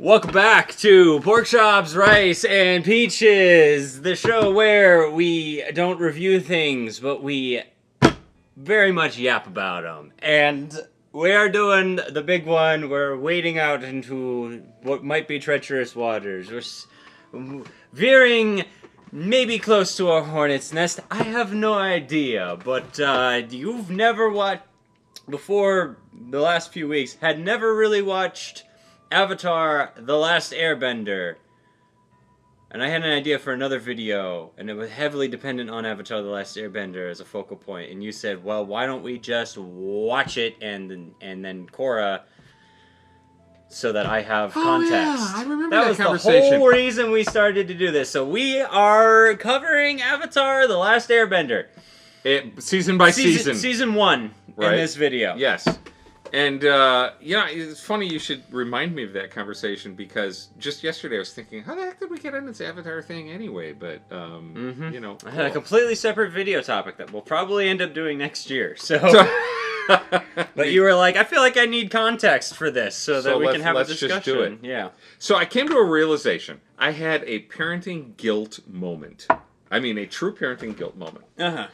Welcome back to Pork Chops, Rice, and Peaches, the show where we don't review things, but we very much yap about them. And we are doing the big one. We're wading out into what might be treacherous waters. We're veering maybe close to a hornet's nest. I have no idea, but you've never watched, before the last few weeks, had never really watched Avatar: The Last Airbender. And I had an idea for another video, and it was heavily dependent on Avatar: The Last Airbender as a focal point. And you said, well, why don't we just watch it and then Korra, so that I have context. Yeah, I remember that was conversation. The whole reason we started to do this. So we are covering Avatar: The Last Airbender. Season by season. Season 1 Right. in this video. Yes. And, it's funny you should remind me of that conversation, because just yesterday I was thinking, how the heck did we get on this Avatar thing anyway? But, I had a completely separate video topic that we'll probably end up doing next year. So, but you were like, I feel like I need context for this so that we can have a discussion. Just do it. Yeah. So I came to a realization. I had a parenting guilt moment. I mean, a true parenting guilt moment. Uh-huh.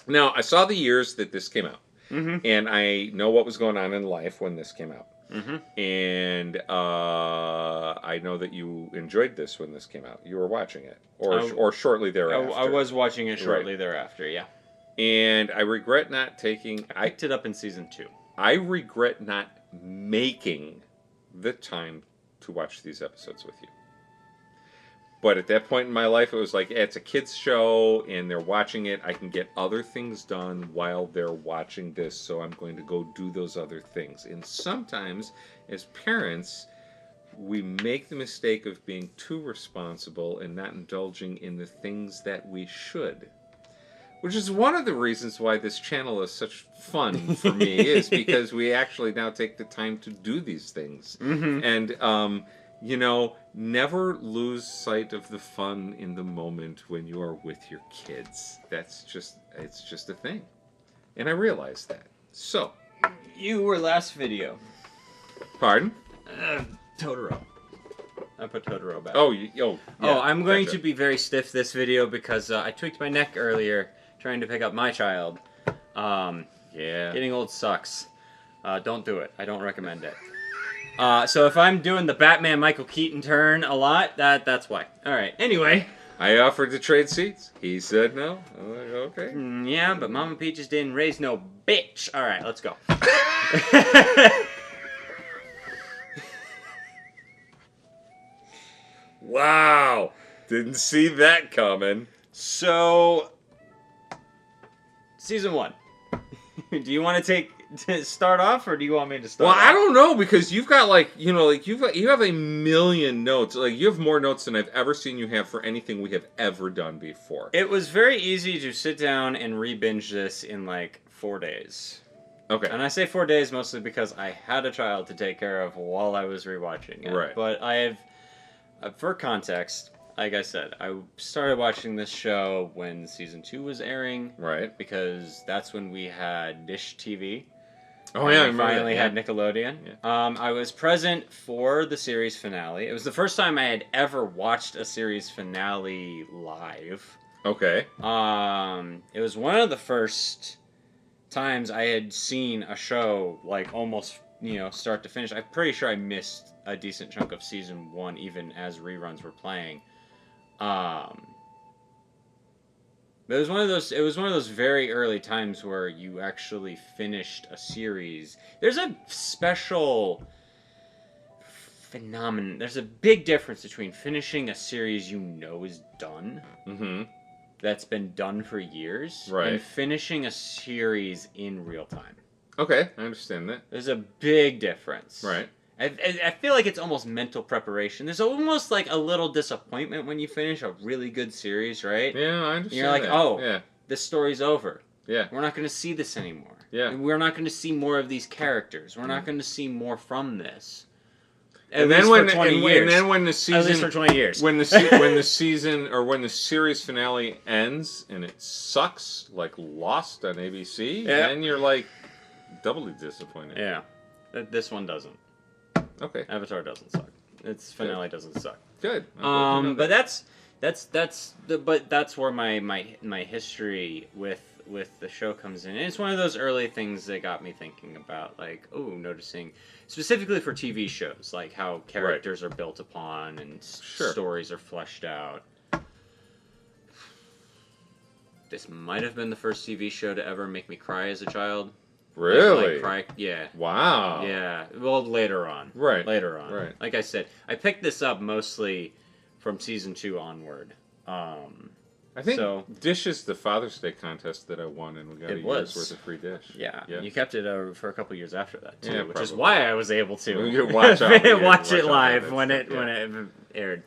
Now, I saw the years that this came out. Mm-hmm. And I know what was going on in life when this came out. Mm-hmm. And I know that you enjoyed this when this came out. You were watching it. Or shortly thereafter. I was watching it shortly thereafter, yeah. And I regret not taking... I picked it up in Season 2. I regret not making the time to watch these episodes with you. But at that point in my life, it was like, it's a kid's show, and they're watching it. I can get other things done while they're watching this, so I'm going to go do those other things. And sometimes, as parents, we make the mistake of being too responsible and not indulging in the things that we should. Which is one of the reasons why this channel is such fun for me, is because we actually now take the time to do these things. Mm-hmm. And, never lose sight of the fun in the moment when you are with your kids. It's just a thing. And I realized that. So. You were last video. Pardon? Totoro. I put Totoro back. Yeah, I'm going to be very stiff this video because I tweaked my neck earlier trying to pick up my child. Yeah. Getting old sucks. Don't do it. I don't recommend it. So if I'm doing the Batman Michael Keaton turn a lot, that's why. Alright, anyway. I offered to trade seats. He said no. I'm like, okay. Yeah, but Mama Peaches didn't raise no bitch. Alright, let's go. Wow. Didn't see that coming. So, Season 1. Do you want to start off, or do you want me to start off? I don't know, because you've got you have a million notes. Like, you have more notes than I've ever seen you have for anything we have ever done before. It was very easy to sit down and re-binge this in 4 days. Okay. And I say 4 days mostly because I had a child to take care of while I was rewatching it. Right. But I have, for context, like I said, I started watching this show when Season 2 was airing. Right. Because that's when we had Dish TV. Oh, yeah, I we finally had Nickelodeon. Yeah. I was present for the series finale. It was the first time I had ever watched a series finale live. Okay. It was one of the first times I had seen a show almost, start to finish. I'm pretty sure I missed a decent chunk of Season 1 even as reruns were playing. But it was one of those very early times where you actually finished a series. There's a special phenomenon. There's a big difference between finishing a series you know is done, that's been done for years, right, and finishing a series in real time. Okay, I understand that. There's a big difference. Right. I feel like it's almost mental preparation. There's almost a little disappointment when you finish a really good series, right? Yeah, I understand. You're like, that. Yeah. This story's over. Yeah. We're not going to see this anymore. Yeah. We're not going to see more of these characters. We're not going to see more from this. And then when the season, at least for 20 years, when the season or when the series finale ends and it sucks, like Lost on ABC, then you're doubly disappointed. Yeah. This one doesn't. Okay. Avatar doesn't suck. Its finale doesn't suck. Good. But that's where my history with the show comes in. And it's one of those early things that got me thinking about, like, noticing specifically for TV shows, like how characters are built upon and stories are fleshed out. This might have been the first TV show to ever make me cry as a child. Really? Like cry, yeah. Wow. Yeah. Well, later on. Right. Later on. Right. Like I said, I picked this up mostly from season 2 onward. I think Dish is the Father's Day contest that I won, and we got a year's worth of free Dish. Yeah. You kept it for a couple years after that too, which is probably. why I was able to watch it live when it aired.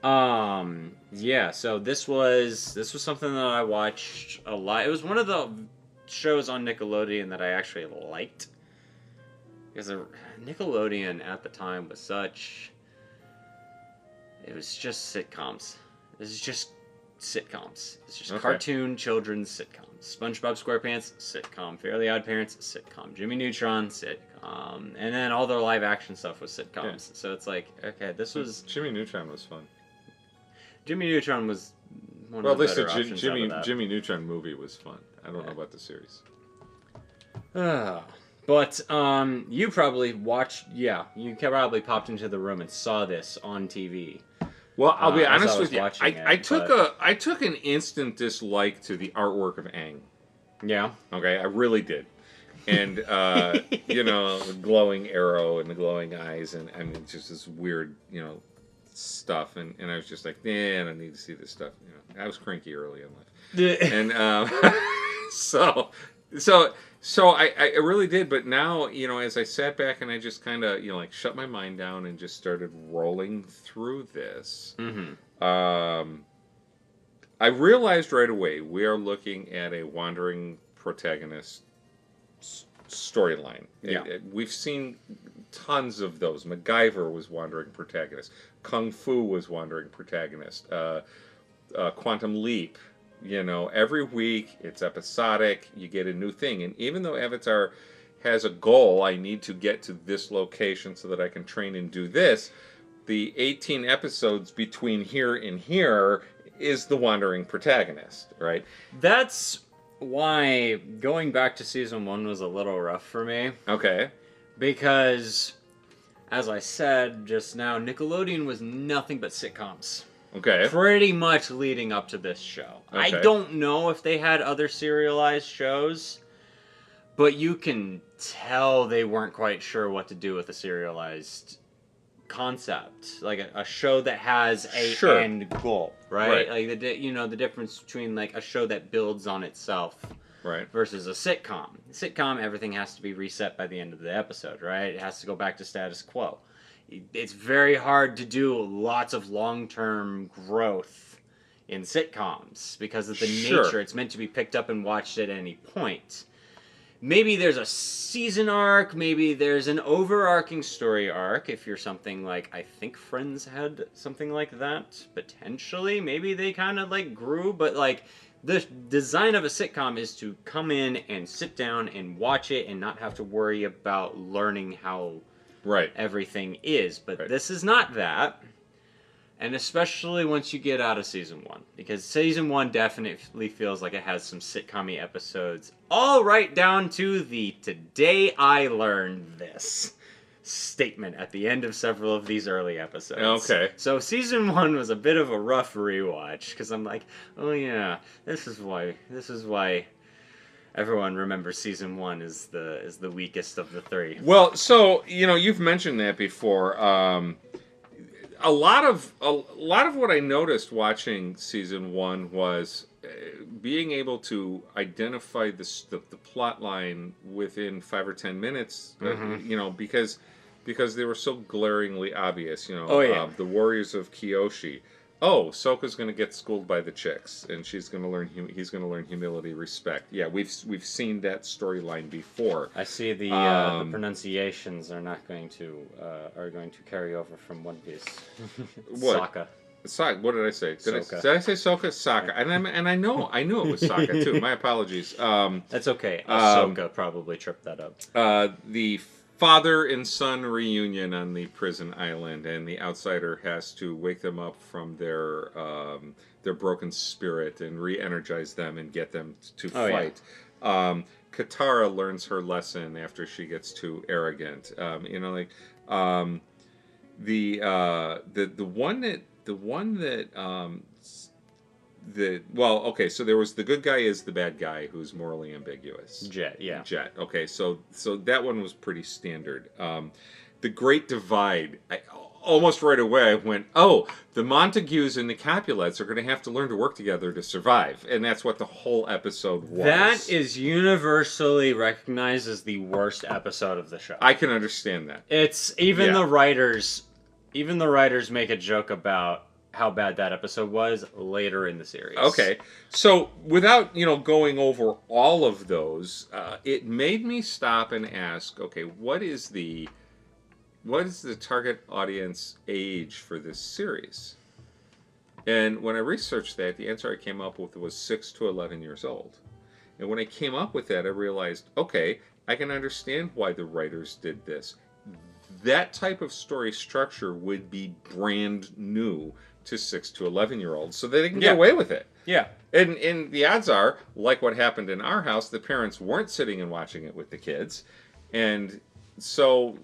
Yeah. So this was something that I watched a lot. It was one of the shows on Nickelodeon that I actually liked, because Nickelodeon at the time was it was just sitcoms. It was just sitcoms. It's just cartoon children's sitcoms. SpongeBob SquarePants, sitcom. Fairly Odd Parents, sitcom. Jimmy Neutron, sitcom. And then all their live action stuff was sitcoms. Yeah. So it's like, okay, this was... Jimmy Neutron was fun. Jimmy Neutron was one of the better options. Jimmy Neutron movie was fun. I don't know about the series. But you probably watched... Yeah, you probably popped into the room and saw this on TV. Well, I'll be honest with you. I took an instant dislike to the artwork of Aang. Yeah. Okay, I really did. And the glowing arrow and the glowing eyes, and I mean, just this weird, stuff. And I was just like, I don't need to see this stuff. I was cranky early in life, and So I really did, but now, as I sat back and I just kind of, shut my mind down and just started rolling through this, I realized right away we are looking at a wandering protagonist storyline. Yeah. We've seen tons of those. MacGyver was wandering protagonist. Kung Fu was wandering protagonist. Quantum Leap. Every week it's episodic, you get a new thing. And even though Avatar has a goal, I need to get to this location so that I can train and do this, the 18 episodes between here and here is the wandering protagonist, right? That's why going back to season 1 was a little rough for me. Okay. Because, as I said just now, Nickelodeon was nothing but sitcoms. Okay. Pretty much leading up to this show. Okay. I don't know if they had other serialized shows, but you can tell they weren't quite sure what to do with a serialized concept. Like a show that has a end goal, right? Like the difference between like a show that builds on itself, right, versus a sitcom. Sitcom, everything has to be reset by the end of the episode, right? It has to go back to status quo. It's very hard to do lots of long-term growth in sitcoms because of the nature. It's meant to be picked up and watched at any point. Maybe there's a season arc, maybe there's an overarching story arc, if you're something like, I think Friends had something like that, potentially. Maybe they kind of like grew, but like the design of a sitcom is to come in and sit down and watch it and not have to worry about learning how everything is. But this is not that. And especially once you get out of season 1. Because season 1 definitely feels like it has some sitcom-y episodes. All right down to the "today I learned this" statement at the end of several of these early episodes. Okay. So season 1 was a bit of a rough rewatch. Because I'm like, oh yeah, this is why everyone remembers season 1 is the weakest of the 3. Well, so you've mentioned that before. A lot of what I noticed watching season 1 was being able to identify the plot line within 5 or 10 minutes. Because they were so glaringly obvious. The Warriors of Kyoshi. Oh, Sokka's going to get schooled by the chicks, and he's going to learn humility, respect. Yeah, we've seen that storyline before. I see the pronunciations are going to carry over from One Piece. What? Sokka. What did I say? Did I say Sokka? Sokka. And I knew it was Sokka too. My apologies. That's okay. Ahsoka probably tripped that up. The father and son reunion on the prison island, and the outsider has to wake them up from their broken spirit and re-energize them and get them to fight. Yeah. Katara learns her lesson after she gets too arrogant. So there was the good guy is the bad guy who's morally ambiguous. Jet, yeah. Jet. Okay, so that one was pretty standard. The Great Divide. Almost right away, I went, oh, the Montagues and the Capulets are going to have to learn to work together to survive, and that's what the whole episode was. That is universally recognized as the worst episode of the show. I can understand that. It's even the writers make a joke about how bad that episode was later in the series. Okay, so without going over all of those, it made me stop and ask, okay, what is the target audience age for this series? And when I researched that, the answer I came up with was 6 to 11 years old. And when I came up with that, I realized, okay, I can understand why the writers did this. That type of story structure would be brand new to 6 to 11-year-olds, so they can get away with it. Yeah. And the odds are, like what happened in our house, the parents weren't sitting and watching it with the kids. And so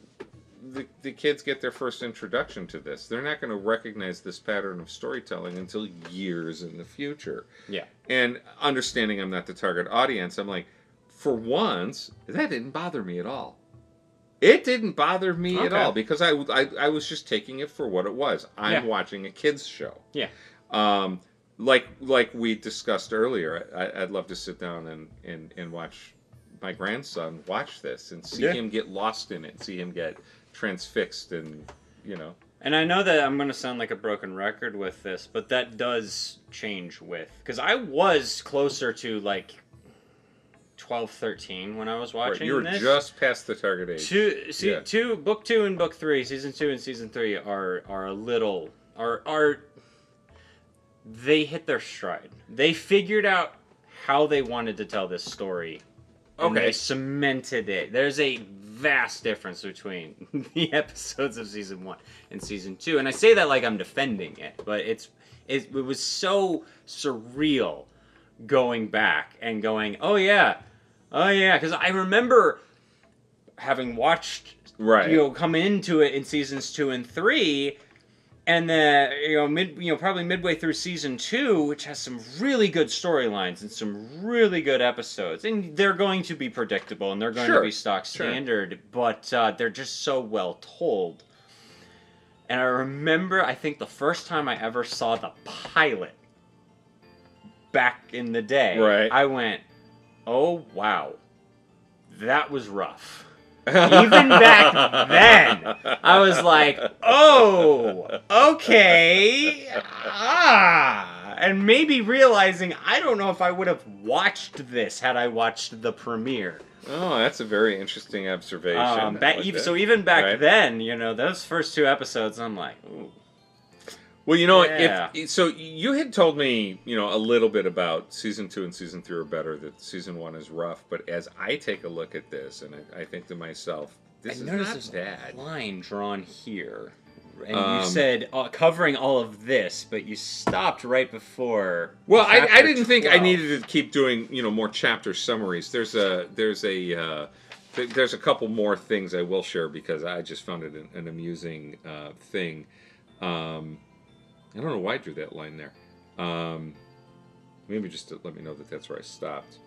the kids get their first introduction to this. They're not going to recognize this pattern of storytelling until years in the future. Yeah. And understanding I'm not the target audience, I'm like, for once, that didn't bother me at all. It didn't bother me at all because I was just taking it for what it was. I'm watching a kids show. Yeah. Like we discussed earlier, I'd love to sit down and watch my grandson watch this and see him get lost in it, see him get transfixed, and And I know that I'm going to sound like a broken record with this, but that does change because I was closer to like 12, 13 when I was watching this. You were just past the target age. Book 2 and Book 3, Season 2 and Season 3 they hit their stride. They figured out how they wanted to tell this story. And they cemented it. There's a vast difference between the episodes of Season 1 and Season 2. And I say that like I'm defending it, but it was so surreal going back and going, oh yeah, because I remember having watched, come into it in Seasons 2 and 3, and then probably midway through Season 2, which has some really good storylines and some really good episodes, and they're going to be predictable and they're going to be stock standard, but they're just so well told. And I remember, I think the first time I ever saw the pilot back in the day, I went, oh wow, that was rough. Even back then, I was like, oh, okay, and maybe realizing, I don't know if I would have watched this had I watched the premiere. Oh, that's a very interesting observation. So even back then, those first 2 episodes, I'm like, ooh. Well, so you had told me, a little bit about Season 2 and Season 3 are better, that Season 1 is rough, but as I take a look at this, and I think to myself, this is not bad. A line drawn here, and you said covering all of this, but you stopped right before. Well, I didn't think I needed to keep doing, more chapter summaries. There's a couple more things I will share because I just found it an amusing thing. I don't know why I drew that line there. Maybe just to let me know that that's where I stopped.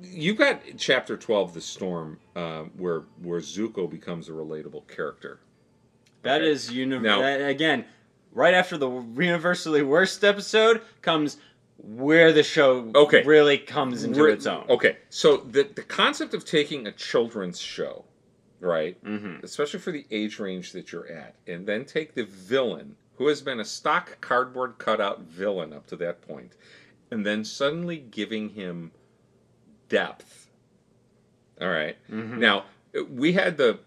You got chapter 12, The Storm, where Zuko becomes a relatable character. That is again, right after the universally worst episode comes where the show really comes into its own. Okay, so the concept of taking a children's show, right, especially for the age range that you're at, and then take the villain, who has been a stock cardboard cutout villain up to that point, and then suddenly giving him depth. All right. Now, we had the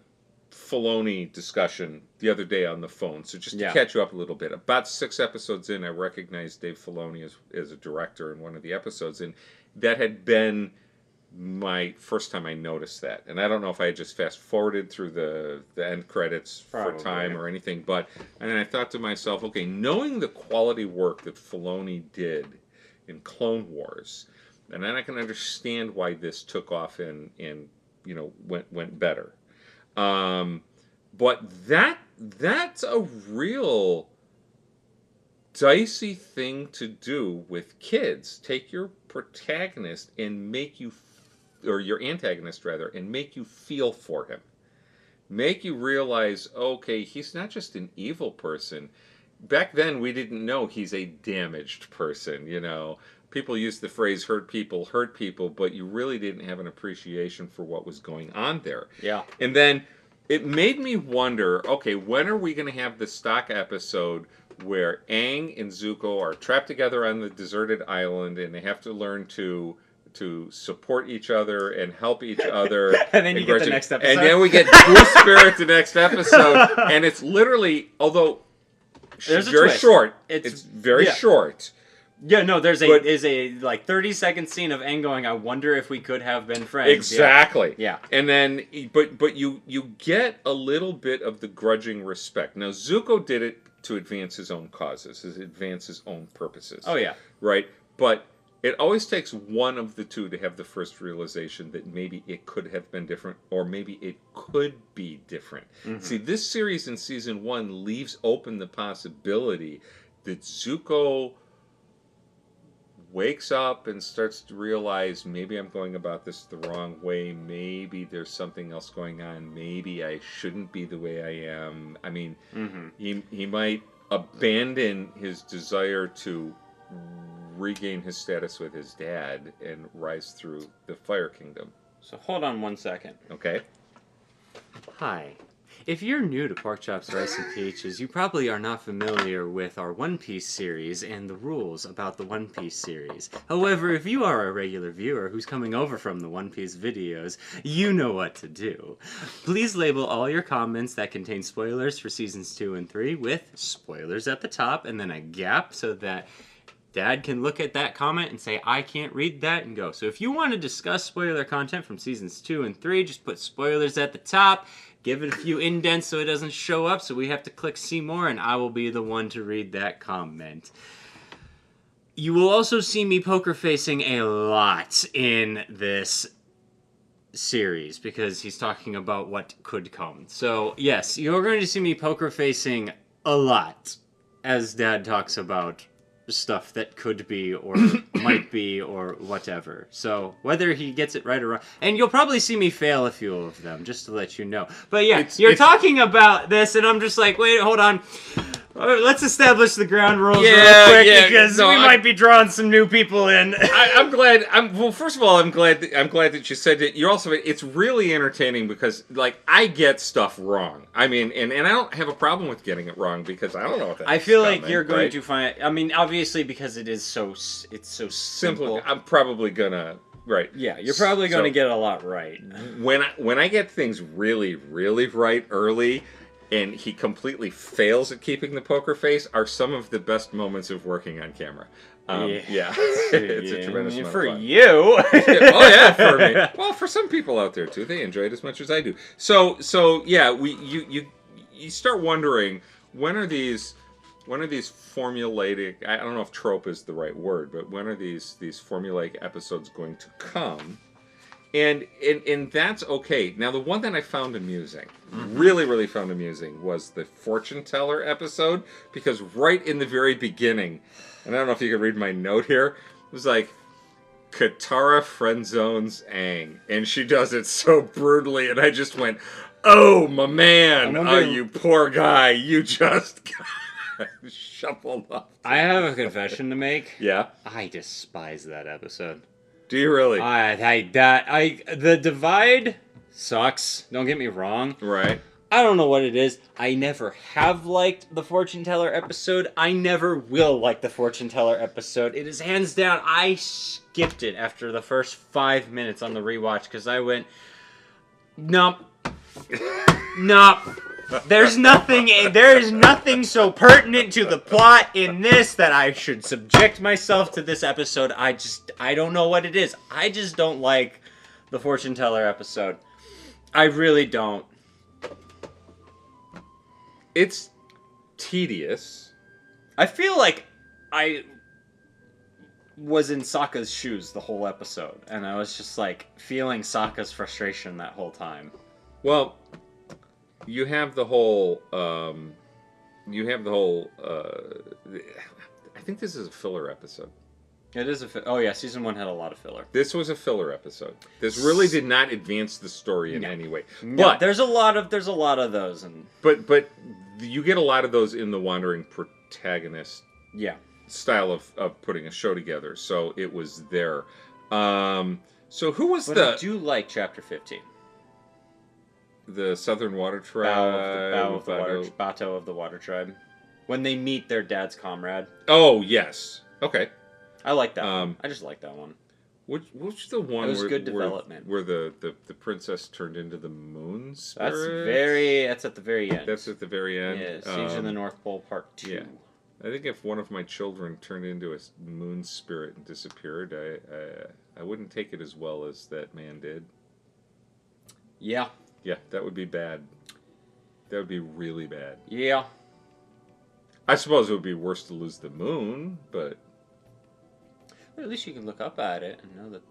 Filoni discussion the other day on the phone, so just to catch you up a little bit. About 6 episodes in, I recognized Dave Filoni as a director in one of the episodes, and that had been my first time I noticed that. And I don't know if I had just fast forwarded through the end credits Probably. for time or anything, but and then I thought to myself, okay, knowing the quality work that Filoni did in Clone Wars, and then I can understand why this took off and went better. But that's a real dicey thing to do with kids. Take your protagonist and make you, or your antagonist rather, and make you feel for him. Make you realize, okay, he's not just an evil person. Back then, we didn't know he's a damaged person, People used the phrase hurt people, but you really didn't have an appreciation for what was going on there. Yeah. And then it made me wonder, okay, when are we going to have the stock episode where Aang and Zuko are trapped together on the deserted island and they have to learn to support each other and help each other. And then you get the next episode. And then we get Goose Spirit the next episode. And it's literally, although there's very twist. short, it's very short. Yeah, no, there's a like 30-second scene of Aang going, I wonder if we could have been friends. Exactly. Yeah. And then, but you get a little bit of the grudging respect. Now, Zuko did it to advance his own causes, advance his own purposes. Oh, yeah. Right? But it always takes one of the two to have the first realization that maybe it could have been different, or maybe it could be different. Mm-hmm. See, this series in season 1 leaves open the possibility that Zuko wakes up and starts to realize, maybe I'm going about this the wrong way, maybe there's something else going on, maybe I shouldn't be the way I am. I mean, he might abandon his desire to regain his status with his dad and rise through the Fire Kingdom. So hold on 1 second. Okay. Hi. If you're new to Pork Chops, Rice, and Peaches, you probably are not familiar with our One Piece series and the rules about the One Piece series. However, if you are a regular viewer who's coming over from the One Piece videos, you know what to do. Please label all your comments that contain spoilers for seasons 2 and 3 with spoilers at the top and then a gap so that Dad can look at that comment and say, I can't read that, and go. So if you want to discuss spoiler content from seasons 2 and 3, just put spoilers at the top. Give it a few indents so it doesn't show up, so we have to click see more, and I will be the one to read that comment. You will also see me poker facing a lot in this series, because he's talking about what could come. So, yes, you're going to see me poker facing a lot as Dad talks about stuff that could be or might be or whatever. So whether he gets it right or wrong, and you'll probably see me fail a few of them, just to let you know. But yeah, you're talking about this, and I'm just like, wait, hold on. Let's establish the ground rules real quick, because we might be drawing some new people in. I'm glad. Well, first of all, I'm glad that you said that. You're also. It's really entertaining because, like, I get stuff wrong. I mean, and I don't have a problem with getting it wrong because I don't know what that. I feel like you're going to find. I mean, obviously, because it's so simple. I'm probably gonna. Right. Yeah, you're probably going to get a lot right. When I get things really, really right early, and he completely fails at keeping the poker face, are some of the best moments of working on camera. It's a tremendous amount of for fun. You. Oh yeah, for me. Well, for some people out there too, they enjoy it as much as I do. So yeah, you start wondering, when are these formulaic? I don't know if trope is the right word, but when are these formulaic episodes going to come? And that's okay. Now, the one that I found amusing, really found amusing, was the fortune teller episode, because right in the very beginning, and I don't know if you can read my note here, it was like, Katara friendzones Aang, and she does it so brutally, and I just went, oh, my man, you poor guy, you just got shuffled up. I have a confession to make. Yeah? I despise that episode. Do you really? The divide sucks. Don't get me wrong. Right. I don't know what it is. I never have liked the fortune teller episode. I never will like the fortune teller episode. It is hands down. I skipped it after the first 5 minutes on the rewatch because I went, nope. There is nothing so pertinent to the plot in this that I should subject myself to this episode. I don't know what it is. I just don't like the fortune teller episode. I really don't. It's tedious. I feel like I was in Sokka's shoes the whole episode, and I was just like feeling Sokka's frustration that whole time. Well, you have the whole. I think this is a filler episode. It is oh yeah, season 1 had a lot of filler. This was a filler episode. This really did not advance the story in any way. No, But there's a lot of those, and but you get a lot of those in the wandering protagonist yeah. style of putting a show together. So it was there. So who was But I do like chapter 15. the Southern Water Tribe? Bato of the Water Tribe. When they meet their dad's comrade. Oh yes. Okay. I like that one. I just like that one. Which the one It was where, good development. where the princess turned into the moon spirit? That's at the very end. That's at the very end. Yeah, Siege in the North Pole Part 2. Yeah. I think if one of my children turned into a moon spirit and disappeared, I wouldn't take it as well as that man did. Yeah. Yeah, that would be bad. That would be really bad. Yeah. I suppose it would be worse to lose the moon, but... Well, at least you can look up at it and know that...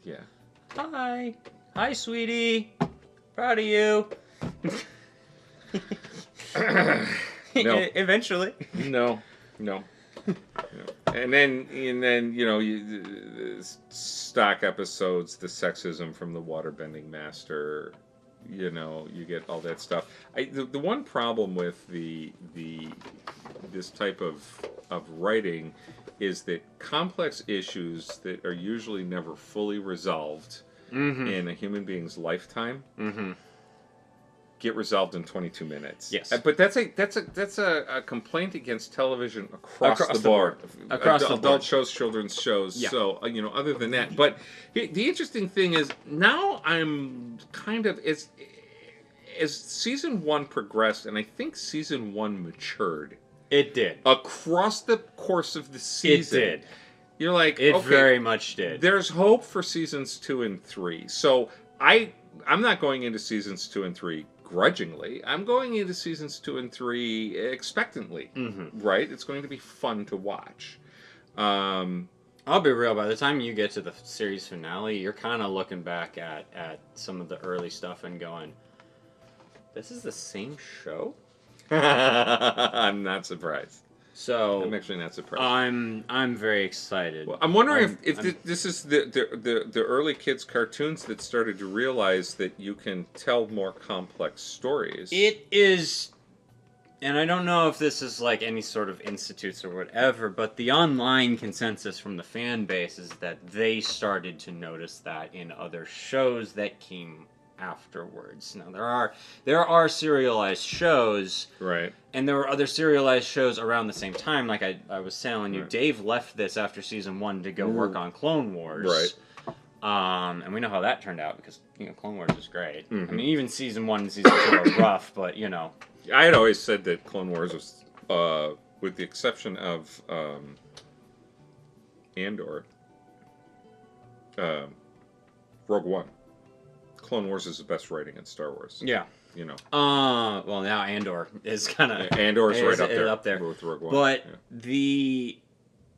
Yeah. Hi. Hi, sweetie. Proud of you. No. Eventually. No. And then the stock episodes, the sexism from the waterbending master, you get all that stuff. The one problem with this type of writing is that complex issues that are usually never fully resolved in a human being's lifetime get resolved in 22 minutes. Yes. But that's a complaint against television across the board. Across the board. Adult shows, children's shows. Yeah. So, other than that. But the interesting thing is, now I'm kind of, as season 1 progressed, and I think season 1 matured. It did. Across the course of the season. It did. You're like, It okay, very much did. there's hope for seasons 2 and 3. So I'm not going into seasons 2 and 3 grudgingly. I'm going into seasons 2 and 3 expectantly. Right? It's going to be fun to watch. I'll be real, by the time you get to the series finale, you're kind of looking back at some of the early stuff and going, this is the same show? I'm not surprised. So I'm actually not surprised. I'm very excited. Well, I'm wondering if this is the early kids cartoons that started to realize that you can tell more complex stories. It is, and I don't know if this is like any sort of institutes or whatever, but the online consensus from the fan base is that they started to notice that in other shows that came afterwards. Now there are serialized shows, right? And there were other serialized shows around the same time. Like I was telling you, Right. Dave left this after season 1 to go work on Clone Wars. Right. And we know how that turned out because Clone Wars is great. I Mhm. mean, even season 1 and season 2 are rough, but I had always said that Clone Wars was, with the exception of Andor, Rogue One. Clone Wars is the best writing in Star Wars. Yeah. Well, now Andor is kind of Andor's right up there. up there. With Rogue One. But yeah.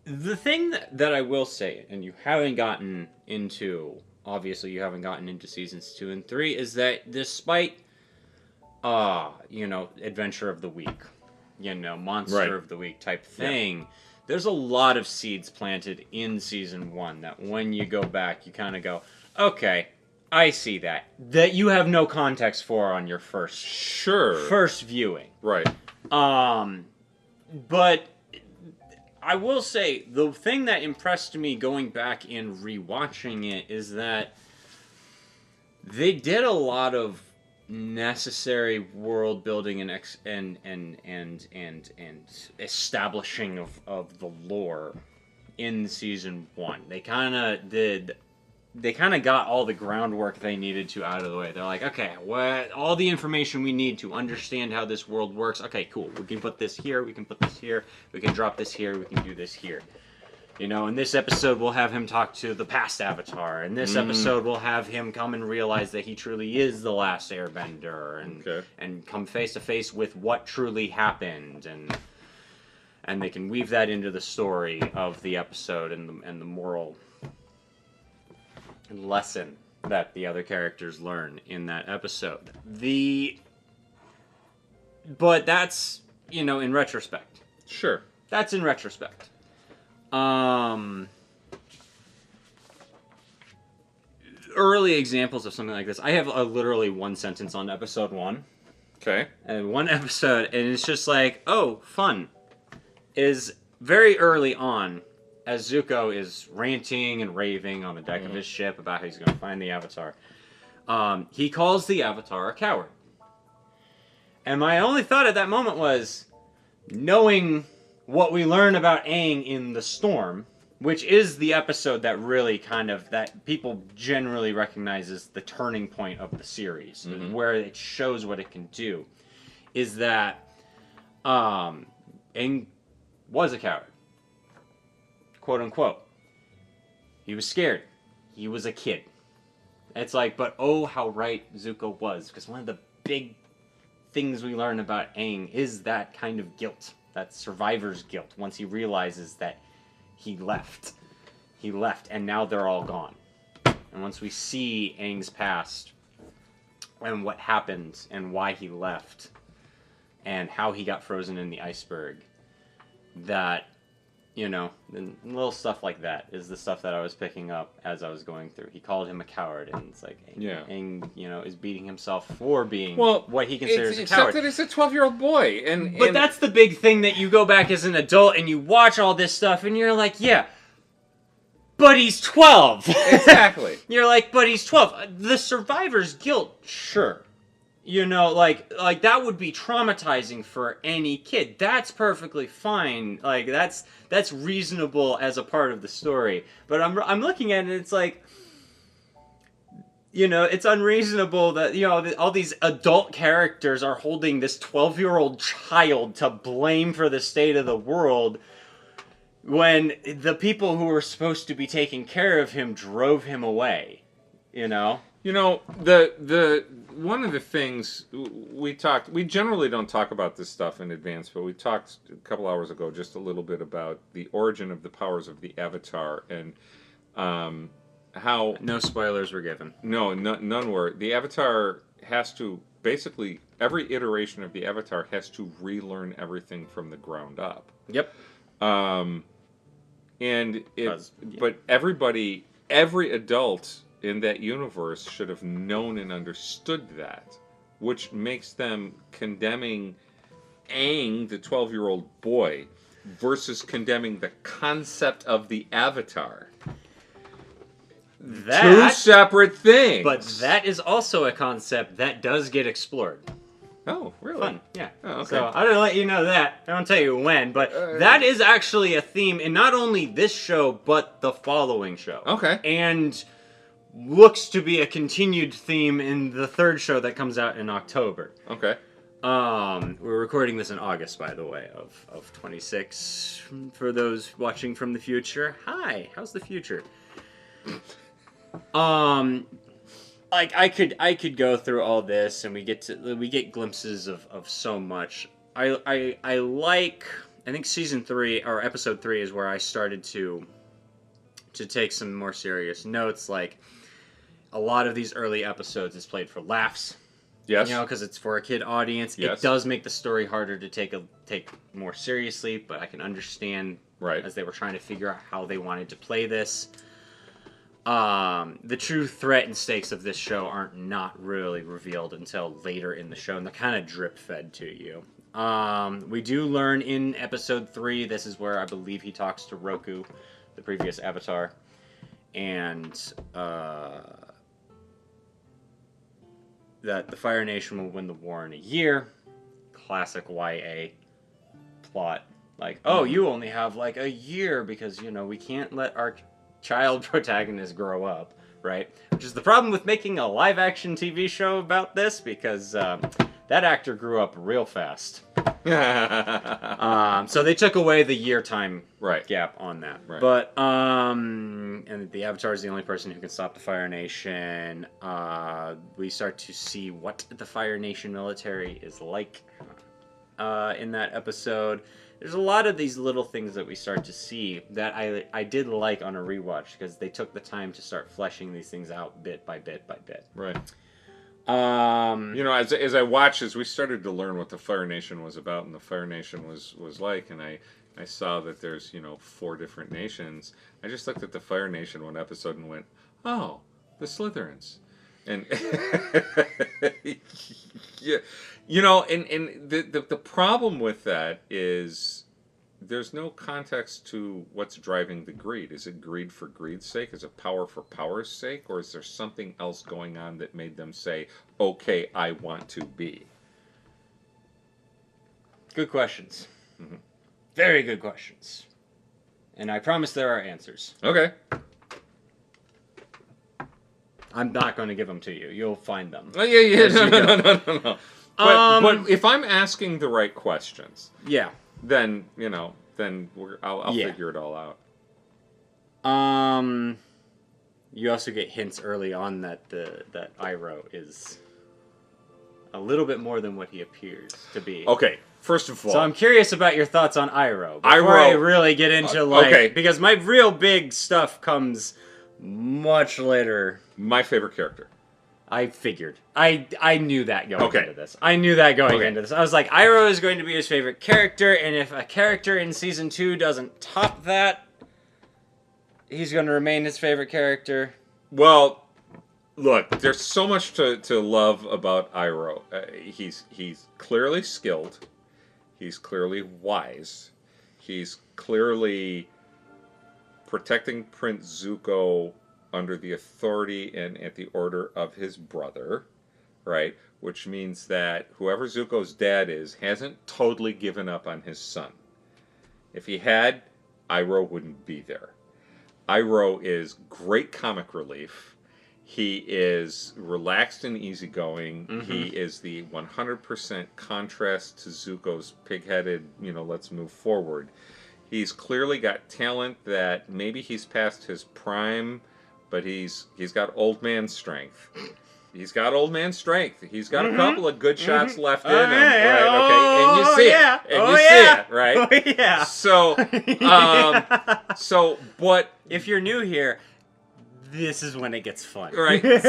the thing that I will say, and you haven't gotten into, obviously you haven't gotten into seasons 2 and 3, is that despite, Adventure of the Week, Monster Right. of the Week type thing, there's a lot of seeds planted in season 1 that when you go back, you kind of go, okay, I see that you have no context for on your first viewing. Right. But I will say the thing that impressed me going back and rewatching it is that they did a lot of necessary world building and establishing of the lore in season 1. They kind of got all the groundwork they needed to out of the way. They're like, okay, all the information we need to understand how this world works. Okay, cool. We can put this here. We can put this here. We can drop this here. We can do this here. You know, in this episode, we'll have him talk to the past Avatar. In this episode, we'll have him come and realize that he truly is the Last Airbender, and come face to face with what truly happened, and they can weave that into the story of the episode and the moral and lesson that the other characters learn in that episode. But that's, you know, in retrospect. Sure. That's in retrospect. Early examples of something like this. I have literally one sentence on episode 1. Okay. And one episode, and it's just like, oh, fun. Is very early on, as Zuko is ranting and raving on the deck of his ship about how he's going to find the Avatar. He calls the Avatar a coward. And my only thought at that moment was, knowing what we learn about Aang in The Storm, which is the episode that really that people generally recognize as the turning point of the series, where it shows what it can do, is that Aang was a coward. Quote unquote. He was scared. He was a kid. It's like, but oh, how right Zuko was, because one of the big things we learn about Aang is that kind of guilt. That survivor's guilt, once he realizes that he left. He left, and now they're all gone. And once we see Aang's past, and what happened, and why he left, and how he got frozen in the iceberg, that, you know, and little stuff like that is the stuff that I was picking up as I was going through. He called him a coward, and it's like, Aang, you know, is beating himself for being what he considers a coward. Except that he's a 12-year-old boy. But that's the big thing, that you go back as an adult and you watch all this stuff and you're like, yeah, but he's 12. Exactly. You're like, but he's 12. The survivor's guilt, sure. You know, like that would be traumatizing for any kid. That's perfectly fine. Like that's reasonable as a part of the story. But I'm looking at it, it's like, you know, it's unreasonable that, you know, all these adult characters are holding this 12-year-old child to blame for the state of the world, when the people who were supposed to be taking care of him drove him away. You know? You know, the one of the things we generally don't talk about this stuff in advance, but we talked a couple hours ago just a little bit about the origin of the powers of the Avatar, and how... No spoilers were given. No, none were. The Avatar has to, basically, every iteration of the Avatar has to relearn everything from the ground up. Yep. But everybody, every adult in that universe should have known and understood that, which makes them condemning Aang, the 12-year-old boy, versus condemning the concept of the Avatar. Two separate things. But that is also a concept that does get explored. Oh, really? Fun, yeah. Oh, okay. So I'm gonna let you know that. I won't tell you when, but that is actually a theme in not only this show, but the following show. Okay. And looks to be a continued theme in the third show that comes out in October. Okay. We're recording this in August, by the way, of 26. For those watching from the future, hi, how's the future? Like I could go through all this, and we get glimpses of so much. I think season 3 or episode 3 is where I started to take some more serious notes. Like, a lot of these early episodes is played for laughs. Yes. You know, because it's for a kid audience. Yes. It does make the story harder to take more seriously, but I can understand, right, as they were trying to figure out how they wanted to play this. The true threat and stakes of this show aren't not really revealed until later in the show, and they're kind of drip-fed to you. We do learn in episode 3, this is where I believe he talks to Roku, the previous Avatar, and that the Fire Nation will win the war in a year. Classic YA plot. Like, oh, you only have like a year because, you know, we can't let our child protagonist grow up, right? Which is the problem with making a live-action TV show about this, because that actor grew up real fast. So they took away the year time Right. gap on that. Right. But and the Avatar is the only person who can stop the Fire Nation. We start to see what the Fire Nation military is like in that episode. There's a lot of these little things that we start to see that I did like on a rewatch because they took the time to start fleshing these things out bit by bit by bit. Right. As I watched, as we started to learn what the Fire Nation was about and the Fire Nation was like, and I saw that there's 4 different nations. I just looked at the Fire Nation one episode and went, oh, the Slytherins, and yeah. And the problem with that is there's no context to what's driving the greed. Is it greed for greed's sake? Is it power for power's sake? Or is there something else going on that made them say, okay, I want to be? Good questions. Mm-hmm. Very good questions. And I promise there are answers. Okay. I'm not going to give them to you. You'll find them. Oh, yeah. No. But if I'm asking the right questions, yeah, then I'll figure it all out. You also get hints early on that that Iroh is a little bit more than what he appears to be. Okay, first of all, so I'm curious about your thoughts on Iroh before I really get into because my real big stuff comes much later. My favorite character. I figured. I knew that going into this. I knew that going into this. I was like, Iroh is going to be his favorite character, and if a character in Season 2 doesn't top that, he's going to remain his favorite character. Well, look, there's so much to love about Iroh. He's clearly skilled. He's clearly wise. He's clearly protecting Prince Zuko under the authority and at the order of his brother, right? Which means that whoever Zuko's dad is hasn't totally given up on his son. If he had, Iroh wouldn't be there. Iroh is great comic relief. He is relaxed and easygoing. Mm-hmm. He is the 100% contrast to Zuko's pig-headed, let's move forward. He's clearly got talent that maybe he's past his prime, but he's got old man strength. He's got old man strength. He's got a couple of good shots left in him. Right? Okay, and you see it. And you see it, right? Oh yeah. So, but if you're new here, this is when it gets fun. Right. But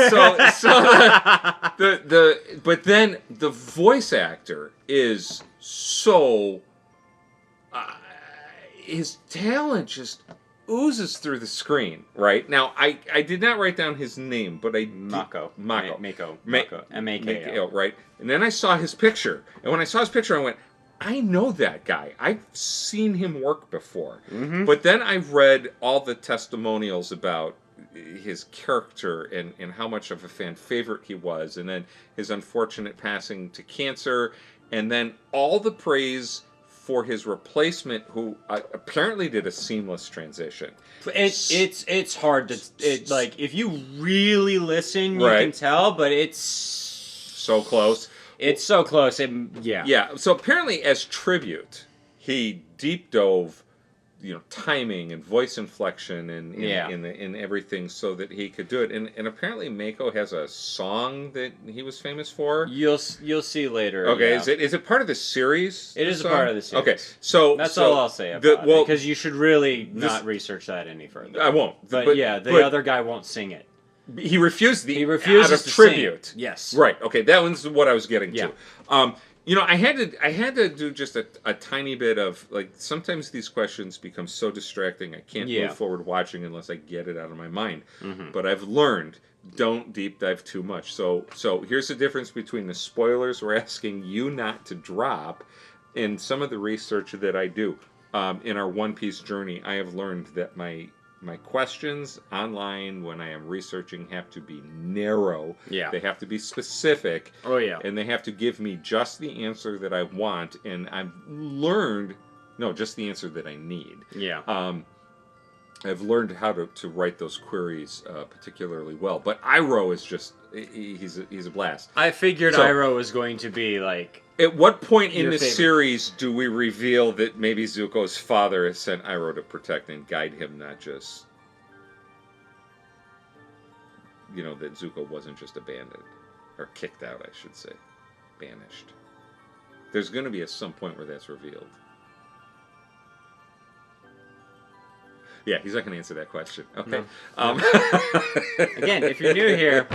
then the voice actor is so his talent just oozes through the screen, right? Now, I did not write down his name, but I... Mako. M-A-K-O. Right? And then I saw his picture. And when I saw his picture, I went, I know that guy. I've seen him work before. Mm-hmm. But then I've read all the testimonials about his character and how much of a fan favorite he was, and then his unfortunate passing to cancer, and then all the praise for his replacement, who apparently did a seamless transition. It's hard to if you really listen, you can tell, but it's so close. It's so close. Yeah. So apparently, as tribute, he deep dove, timing and voice inflection and everything, so that he could do it. And apparently, Mako has a song that he was famous for. You'll see later. Okay, yeah. Is it part of the series? It is a part of the series. Okay, so that's all I'll say about it, because you should really not research that any further. I won't. But the other guy won't sing it. He refuses out of tribute. Sing. Yes. Right. Okay, that one's what I was getting to. I had to do just a tiny bit of, sometimes these questions become so distracting I can't move forward watching unless I get it out of my mind. Mm-hmm. But I've learned, don't deep dive too much. So here's the difference between the spoilers we're asking you not to drop and some of the research that I do. In our One Piece journey, I have learned that my questions online when I am researching have to be narrow. Yeah. They have to be specific. Oh, yeah. And they have to give me just the answer that I want. And I've learned, just the answer that I need. Yeah. I've learned how to write those queries particularly well. But Iroh is just he's a blast. I figured So- Iroh was going to be like At what point in Your the favorite. series do we reveal that maybe Zuko's father has sent Iroh to protect and guide him, not just, that Zuko wasn't just abandoned or kicked out, I should say, banished. There's going to be some point where that's revealed. Yeah, he's not going to answer that question. Okay. No. Again, if you're new here,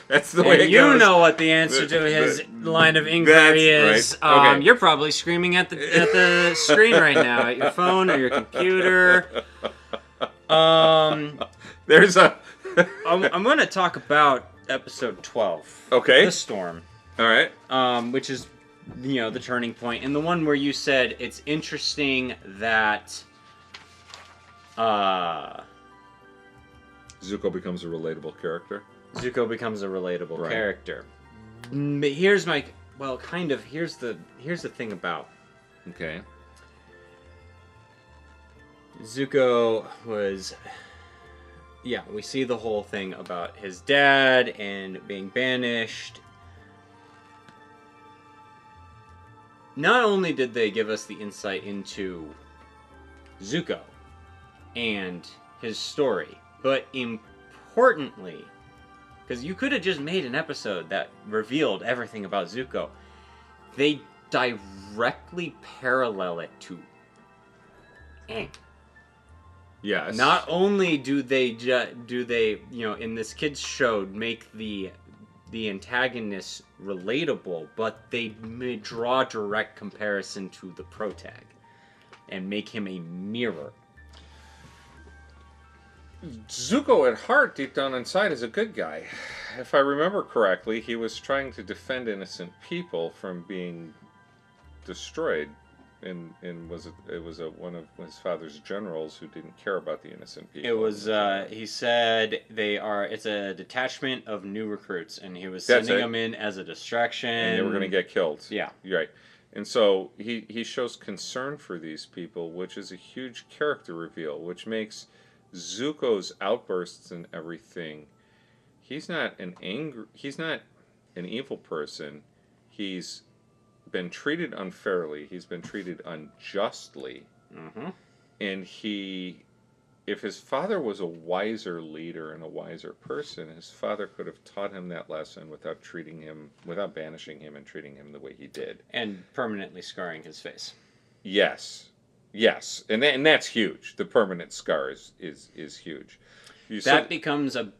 that's the way and it you goes. know what the answer to his line of inquiry That's is, right. Okay. you're probably screaming at the screen right now, at your phone or your computer. There's a. I'm going to talk about episode 12. Okay. The Storm. All right. Which is, the turning point, and the one where you said it's interesting that Zuko becomes a relatable character. Zuko becomes a relatable Right. character. But here's the thing about Okay. Zuko was, we see the whole thing about his dad and being banished. Not only did they give us the insight into Zuko and his story, but importantly, because you could have just made an episode that revealed everything about Zuko, they directly parallel it to Aang. Yes. Not only do they in this kids show make the antagonist relatable, but they draw direct comparison to the protag and make him a mirror. Zuko, at heart, deep down inside, is a good guy. If I remember correctly, he was trying to defend innocent people from being destroyed, and it was one of his father's generals who didn't care about the innocent people. It was he said it's a detachment of new recruits, and he was That's sending it. them in as a distraction. And they were going to get killed. Yeah. You're right. And so he shows concern for these people, which is a huge character reveal, which makes Zuko's outbursts and everything. He's not an evil person. He's been treated unfairly. He's been treated unjustly. Mm-hmm. And if his father was a wiser leader and a wiser person, his father could have taught him that lesson without banishing him and treating him the way he did. And permanently scarring his face. Yes. And that's huge. The permanent scar is huge. Becomes a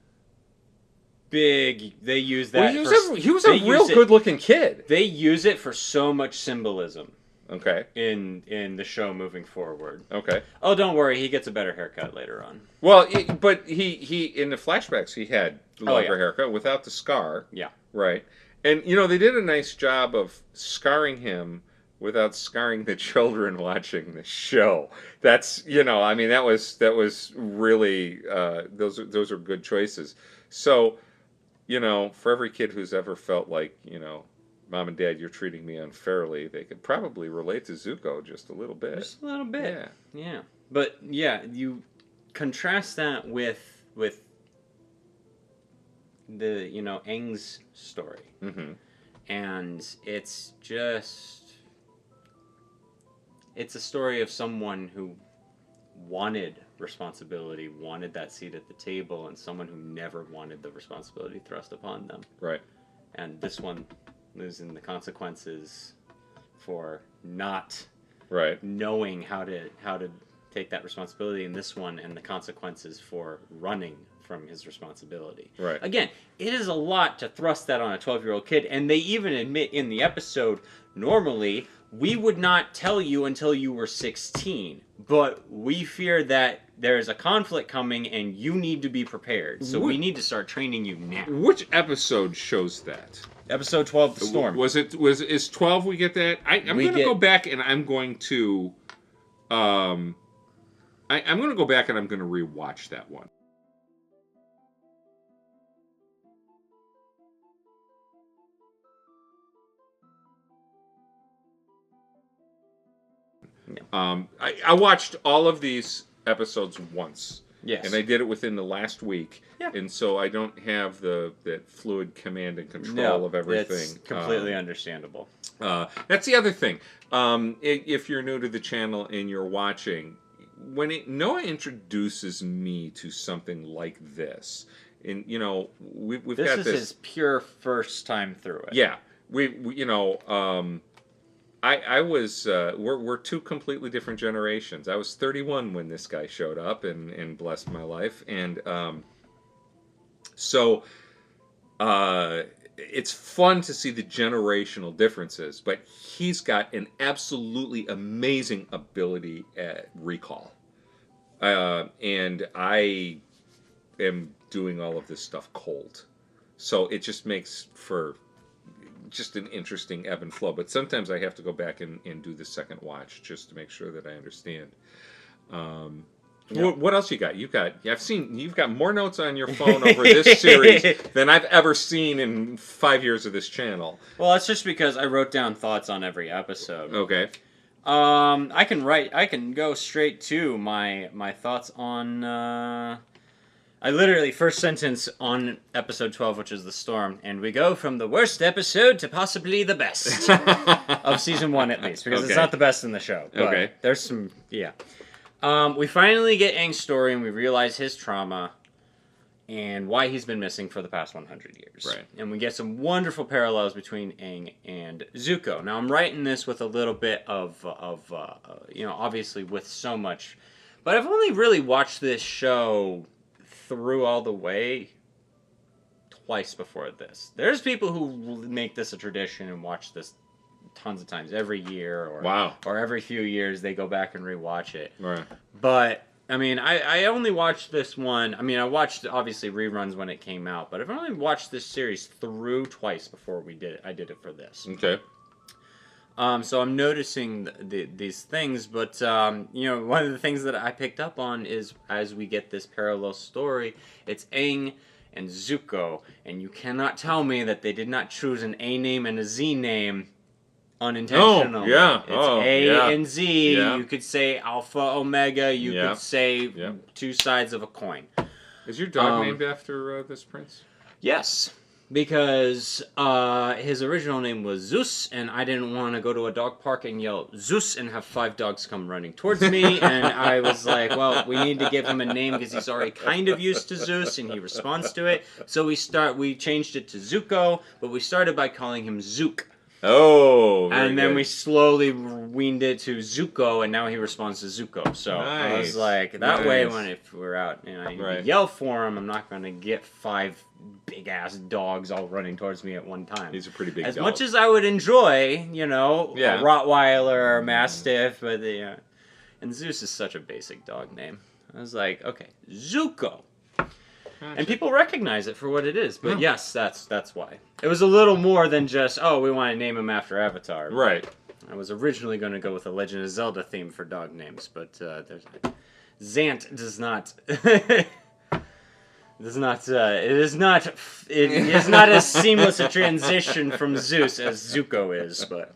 big... They use that he was a real good-looking kid. They use it for so much symbolism. Okay. In the show moving forward. Okay. Oh, don't worry, he gets a better haircut later on. Well, but he in the flashbacks he had the longer haircut without the scar. Yeah. Right. And they did a nice job of scarring him without scarring the children watching the show. That's that was really those are good choices. So, for every kid who's ever felt like, Mom and Dad, you're treating me unfairly, they could probably relate to Zuko just a little bit. Just a little bit. Yeah. Yeah. But you contrast that with the, Aang's story. Mm-hmm. And it's a story of someone who wanted responsibility, wanted that seat at the table, and someone who never wanted the responsibility thrust upon them. Right. And this one losing the consequences for not knowing how to take that responsibility, and this one and the consequences for running from his responsibility. Right. Again, it is a lot to thrust that on a 12-year-old kid, and they even admit in the episode, normally, we would not tell you until you were 16, but we fear that there's a conflict coming and you need to be prepared. So we need to start training you now. Which episode shows that? Episode 12, The Storm. Is 12 we get that? I'm going to go back and I'm going to I'm going to go back and I'm going to rewatch that one. I watched all of these episodes once. Yes. And I did it within the last week. Yeah. And so I don't have that fluid command and control of everything. That's completely understandable. That's the other thing. If you're new to the channel and you're watching, when Noah introduces me to something like this, and we've got this. This is his pure first time through it. Yeah, I was we're two completely different generations. I was 31 when this guy showed up and blessed my life, and so it's fun to see the generational differences. But he's got an absolutely amazing ability at recall, and I am doing all of this stuff cold, so it just makes for just an interesting ebb and flow. But sometimes I have to go back and do the second watch just to make sure that I understand. What else you got? I've seen you've got more notes on your phone over this series than I've ever seen in 5 years of this channel. Well, that's just because I wrote down thoughts on every episode. Okay. I can go straight to my thoughts on I literally, first sentence on episode 12, which is The Storm, and we go from the worst episode to possibly the best of season 1, at least, because it's not the best in the show. But okay. There's some, yeah. We finally get Aang's story, and we realize his trauma and why he's been missing for the past 100 years. Right. And we get some wonderful parallels between Aang and Zuko. Now, I'm writing this with a little bit of obviously with so much, but I've only really watched this show through all the way twice before this. There's people who make this a tradition and watch this tons of times every year or every few years they go back and rewatch it. Right. But I mean, I only watched this one. I mean, I watched obviously reruns when it came out, but I've only watched this series through twice before I did it for this. Okay. So I'm noticing these things, but one of the things that I picked up on is as we get this parallel story, it's Aang and Zuko, and you cannot tell me that they did not choose an A name and a Z name unintentionally. Oh, yeah. It's and Z. Yeah. You could say Alpha, Omega. You could say two sides of a coin. Is your dog named after this prince? Yes. Because his original name was Zeus, and I didn't want to go to a dog park and yell Zeus and have 5 dogs come running towards me, and I was like, well, we need to give him a name because he's already kind of used to Zeus, and he responds to it. So we changed it to Zuko, but we started by calling him Zook. Oh, very and then good. we slowly weaned it to Zuko, and now he responds to Zuko. So Nice. I was like, that way, if we're out, I need to yell for him, I'm not going to get 5 big-ass dogs all running towards me at one time. He's a pretty big dog. As much as I would enjoy, a Rottweiler or a Mastiff, but and Zeus is such a basic dog name. I was like, okay, Zuko. Gotcha. And people recognize it for what it is, but yes, that's why. It was a little more than just, we want to name him after Avatar. Right. I was originally going to go with a Legend of Zelda theme for dog names, but Zant does not... it is not as seamless a transition from Zeus as Zuko is, but...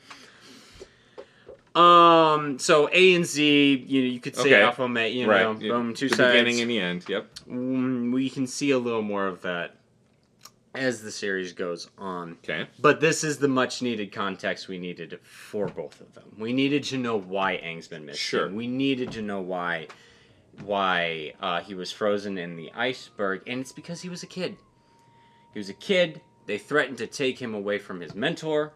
So A and Z, you could say Alpha, boom, two the sides. beginning and the end, yep. We can see a little more of that as the series goes on. Okay. But this is the much needed context we needed for both of them. We needed to know why Aang's been missing. Sure. We needed to know why he was frozen in the iceberg, and it's because he was a kid. He was a kid. They threatened to take him away from his mentor.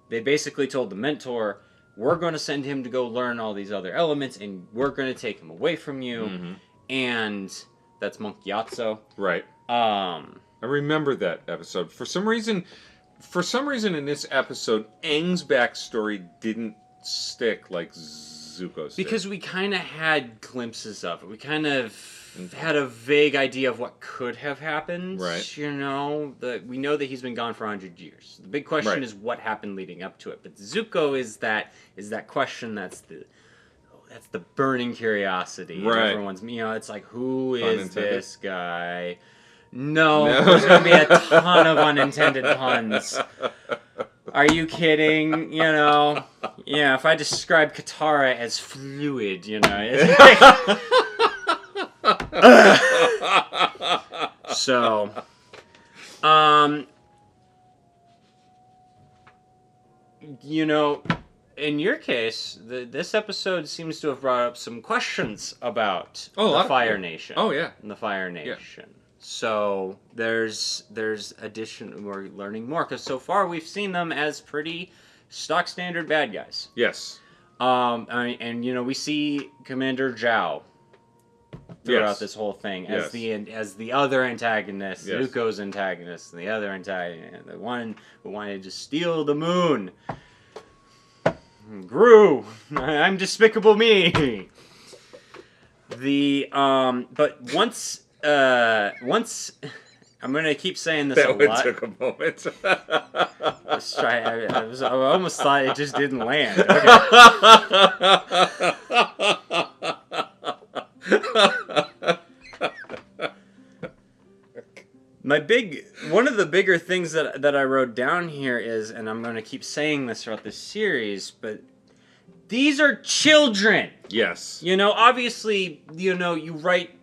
They basically told the mentor, we're going to send him to go learn all these other elements, and we're going to take him away from you. Mm-hmm. And that's Monk Gyatso. Right. I remember that episode. For some reason in this episode, Aang's backstory didn't stick like Zuko's did. Because we kind of had glimpses of it. We kind of had a vague idea of what could have happened. Right. We know that he's been gone for 100 years. The big question is what happened leading up to it. But Zuko is that question that's the burning curiosity. Right. Everyone's, it's like, who is this guy? No, there's going to be a ton of unintended puns. Are you kidding? If I describe Katara as fluid, it's like, So, you know, in your case, this episode seems to have brought up some questions about the Fire Nation. Oh, yeah. And the Fire Nation. So there's addition. We're learning more because so far we've seen them as pretty stock standard bad guys. Yes. And you know, we see Commander Zhao throughout this whole thing as the other antagonist, Zuko's antagonist, and the other antagonist, the one who wanted to steal the moon. Gru, I'm Despicable Me. But once I'm gonna keep saying this a lot. That took a moment. Let's try. I almost thought it just didn't land. Okay. One of the bigger things that I wrote down here is, and I'm gonna keep saying this throughout this series, but these are children. Yes. You know, obviously, you know, you write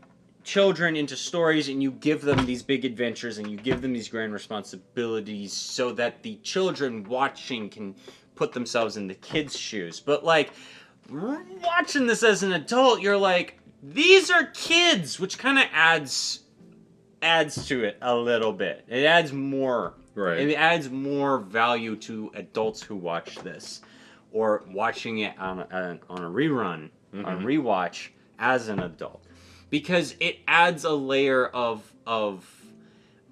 children into stories and you give them these big adventures and you give them these grand responsibilities so that the children watching can put themselves in the kids' shoes. But like watching this as an adult, you're like, these are kids, which kind of adds to it a little bit. It adds more. Right. It adds more value to adults who watch this or watching it on a rerun, on a rewatch as an adult. Because it adds a layer of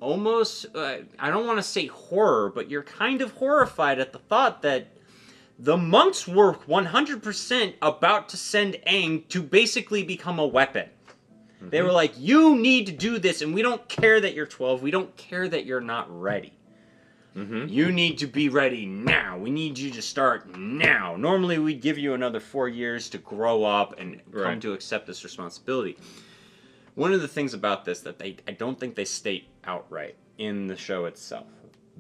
almost, I don't want to say horror, but you're kind of horrified at the thought that the monks were 100% about to send Aang to basically become a weapon. Mm-hmm. They were like, you need to do this, and we don't care that you're 12. We don't care that you're not ready. Mm-hmm. You need to be ready now. We need you to start now. Normally, we'd give you another 4 years to grow up and come to accept this responsibility. One of the things about this that I don't think they state outright in the show itself,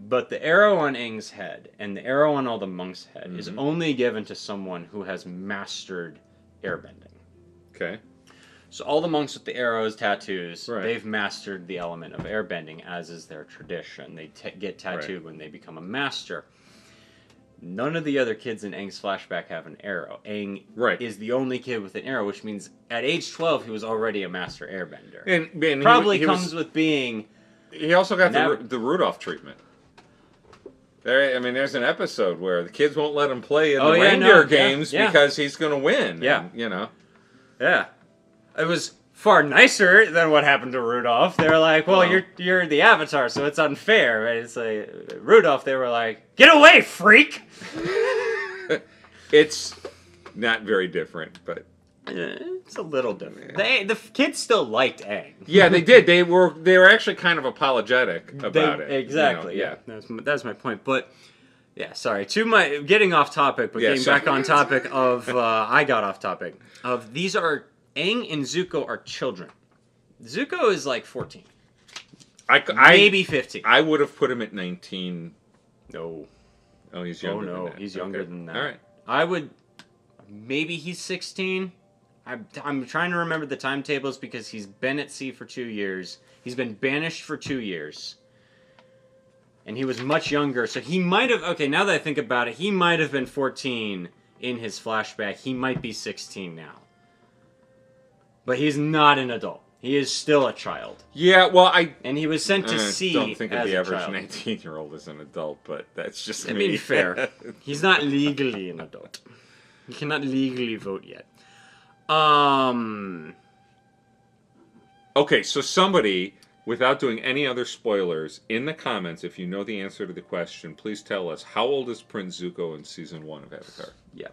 but the arrow on Aang's head and the arrow on all the monks' head is only given to someone who has mastered airbending. Okay. So all the monks with the arrows, tattoos, they've mastered the element of airbending, as is their tradition. They get tattooed when they become a master. None of the other kids in Aang's flashback have an arrow. Aang is the only kid with an arrow, which means at age 12 he was already a master airbender. And probably he comes with being... He also got the Rudolph treatment. There's an episode where the kids won't let him play in the reindeer games because he's going to win. Yeah. And, you know. Yeah. It was far nicer than what happened to Rudolph. They were like, well, you're the Avatar, so it's unfair. Right? It's like, Rudolph, they were like, get away, freak! It's not very different, but... It's a little different. The kids still liked Aang. Yeah, they did. They were actually kind of apologetic about it. Exactly. You know? Yeah. That's my point. But yeah, sorry. Getting off topic, but getting back on topic of I got off topic. These are Aang and Zuko are children. Zuko is like 14. Maybe 15. I would have put him at 19. No. Oh, he's younger than that. He's younger than that. All right. I would... Maybe he's 16. I'm trying to remember the timetables because he's been at sea for 2 years. He's been banished for 2 years. And he was much younger, so he might have... Okay, now that I think about it, he might have been 14 in his flashback. He might be 16 now. But he's not an adult. He is still a child. Yeah, well, And he was sent to sea as a child. I don't think of the average 19-year-old as an adult, but that's just me. I mean, fair. He's not legally an adult. He cannot legally vote yet. Okay, so somebody, without doing any other spoilers, in the comments, if you know the answer to the question, please tell us, how old is Prince Zuko in Season 1 of Avatar? Yeah,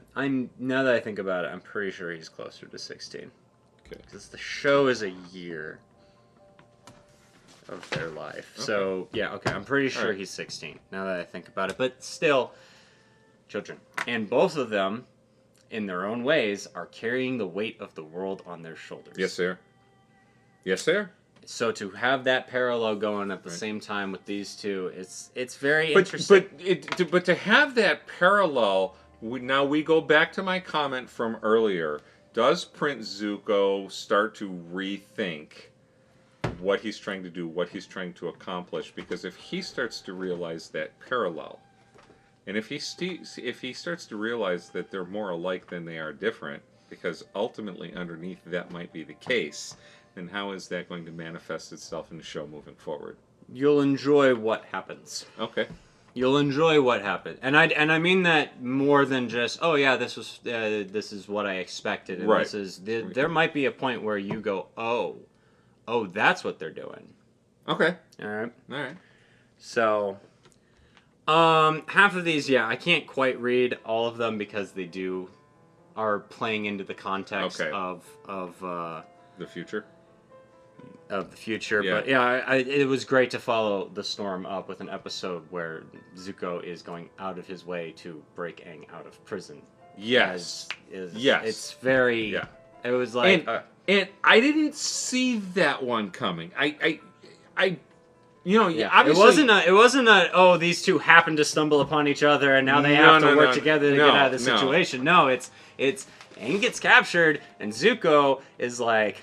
now that I think about it, I'm pretty sure he's closer to 16. Okay. Because the show is a year of their life. Okay. So, yeah, okay, I'm pretty sure he's 16, now that I think about it. But still, children. And both of them... in their own ways, are carrying the weight of the world on their shoulders. Yes, sir. Yes, sir. So to have that parallel going at the same time with these two, it's very interesting. But to have that parallel, now we go back to my comment from earlier. Does Prince Zuko start to rethink what he's trying to do, what he's trying to accomplish? Because if he starts to realize that parallel, and if he starts to realize that they're more alike than they are different, because ultimately underneath that might be the case, then how is that going to manifest itself in the show moving forward? You'll enjoy what happens. Okay. You'll enjoy what happened, and I mean that more than just, oh yeah, this is what I expected, and Right. There might be a point where you go, oh, that's what they're doing. Okay. All right. All right. So, half of these, yeah, I can't quite read all of them because they are playing into the context of The future. Of the future, Yeah. but yeah, it was great to follow the storm up with an episode where Zuko is going out of his way to break Aang out of prison. Yes. Yes. It's very. Yeah. It was like. And I didn't see that one coming. I you know, yeah, obviously it wasn't a oh, these two happen to stumble upon each other and now they have to work together to get out of the situation. No, it's Aang gets captured and Zuko is like,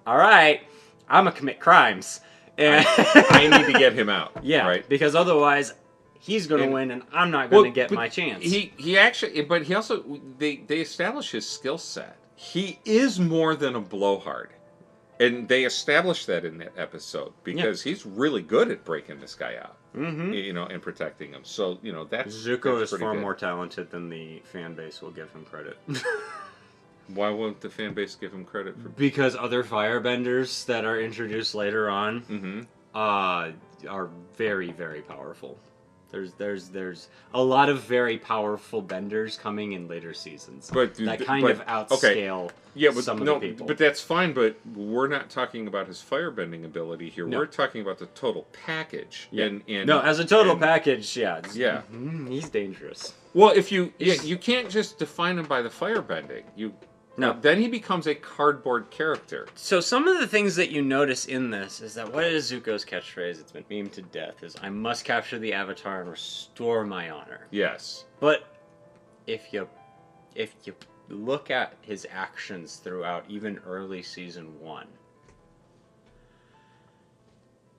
all right, I'm gonna commit crimes. And I need to get him out. Yeah, right. Because otherwise he's gonna win and I'm not gonna get my chance. He actually, but he also they establish his skill set. He is more than a blowhard. And they established that in that episode because he's really good at breaking this guy out, you know, and protecting him. So, you know, Zuko is far good. more talented than the fan base will give him credit. Why won't the fan base give him credit for? Because other firebenders that are introduced later on are very, very powerful. There's a lot of very powerful benders coming in later seasons that of outscale some of the people. But that's fine. But we're not talking about his firebending ability here. No. We're talking about the total package. Yeah. No, as a total package, yeah, he's dangerous. Well, if you can't just define him by the firebending. No. Then he becomes a cardboard character. So some of the things that you notice in this is that what is Zuko's catchphrase? It's been memed to death. Is I must capture the Avatar and restore my honor. Yes. But if you look at his actions throughout even early season 1,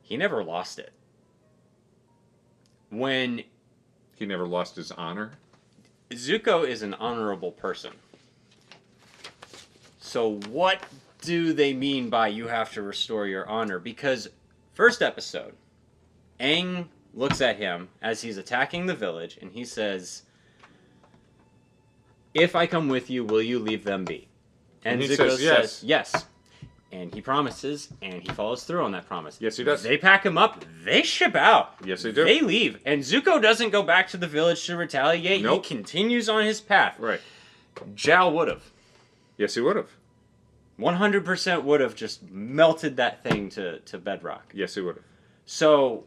he never lost it. When he never lost his honor. Zuko is an honorable person. So what do they mean by you have to restore your honor? Because first episode, Aang looks at him as he's attacking the village, and he says, if I come with you, will you leave them be? And Zuko says yes. And he promises, and he follows through on that promise. Yes, he does. They pack him up, they ship out. Yes, they do. They leave. And Zuko doesn't go back to the village to retaliate. Nope. He continues on his path. Right. Zhao would have. Yes, he would have. 100% would have just melted that thing to bedrock. Yes, he would have. So,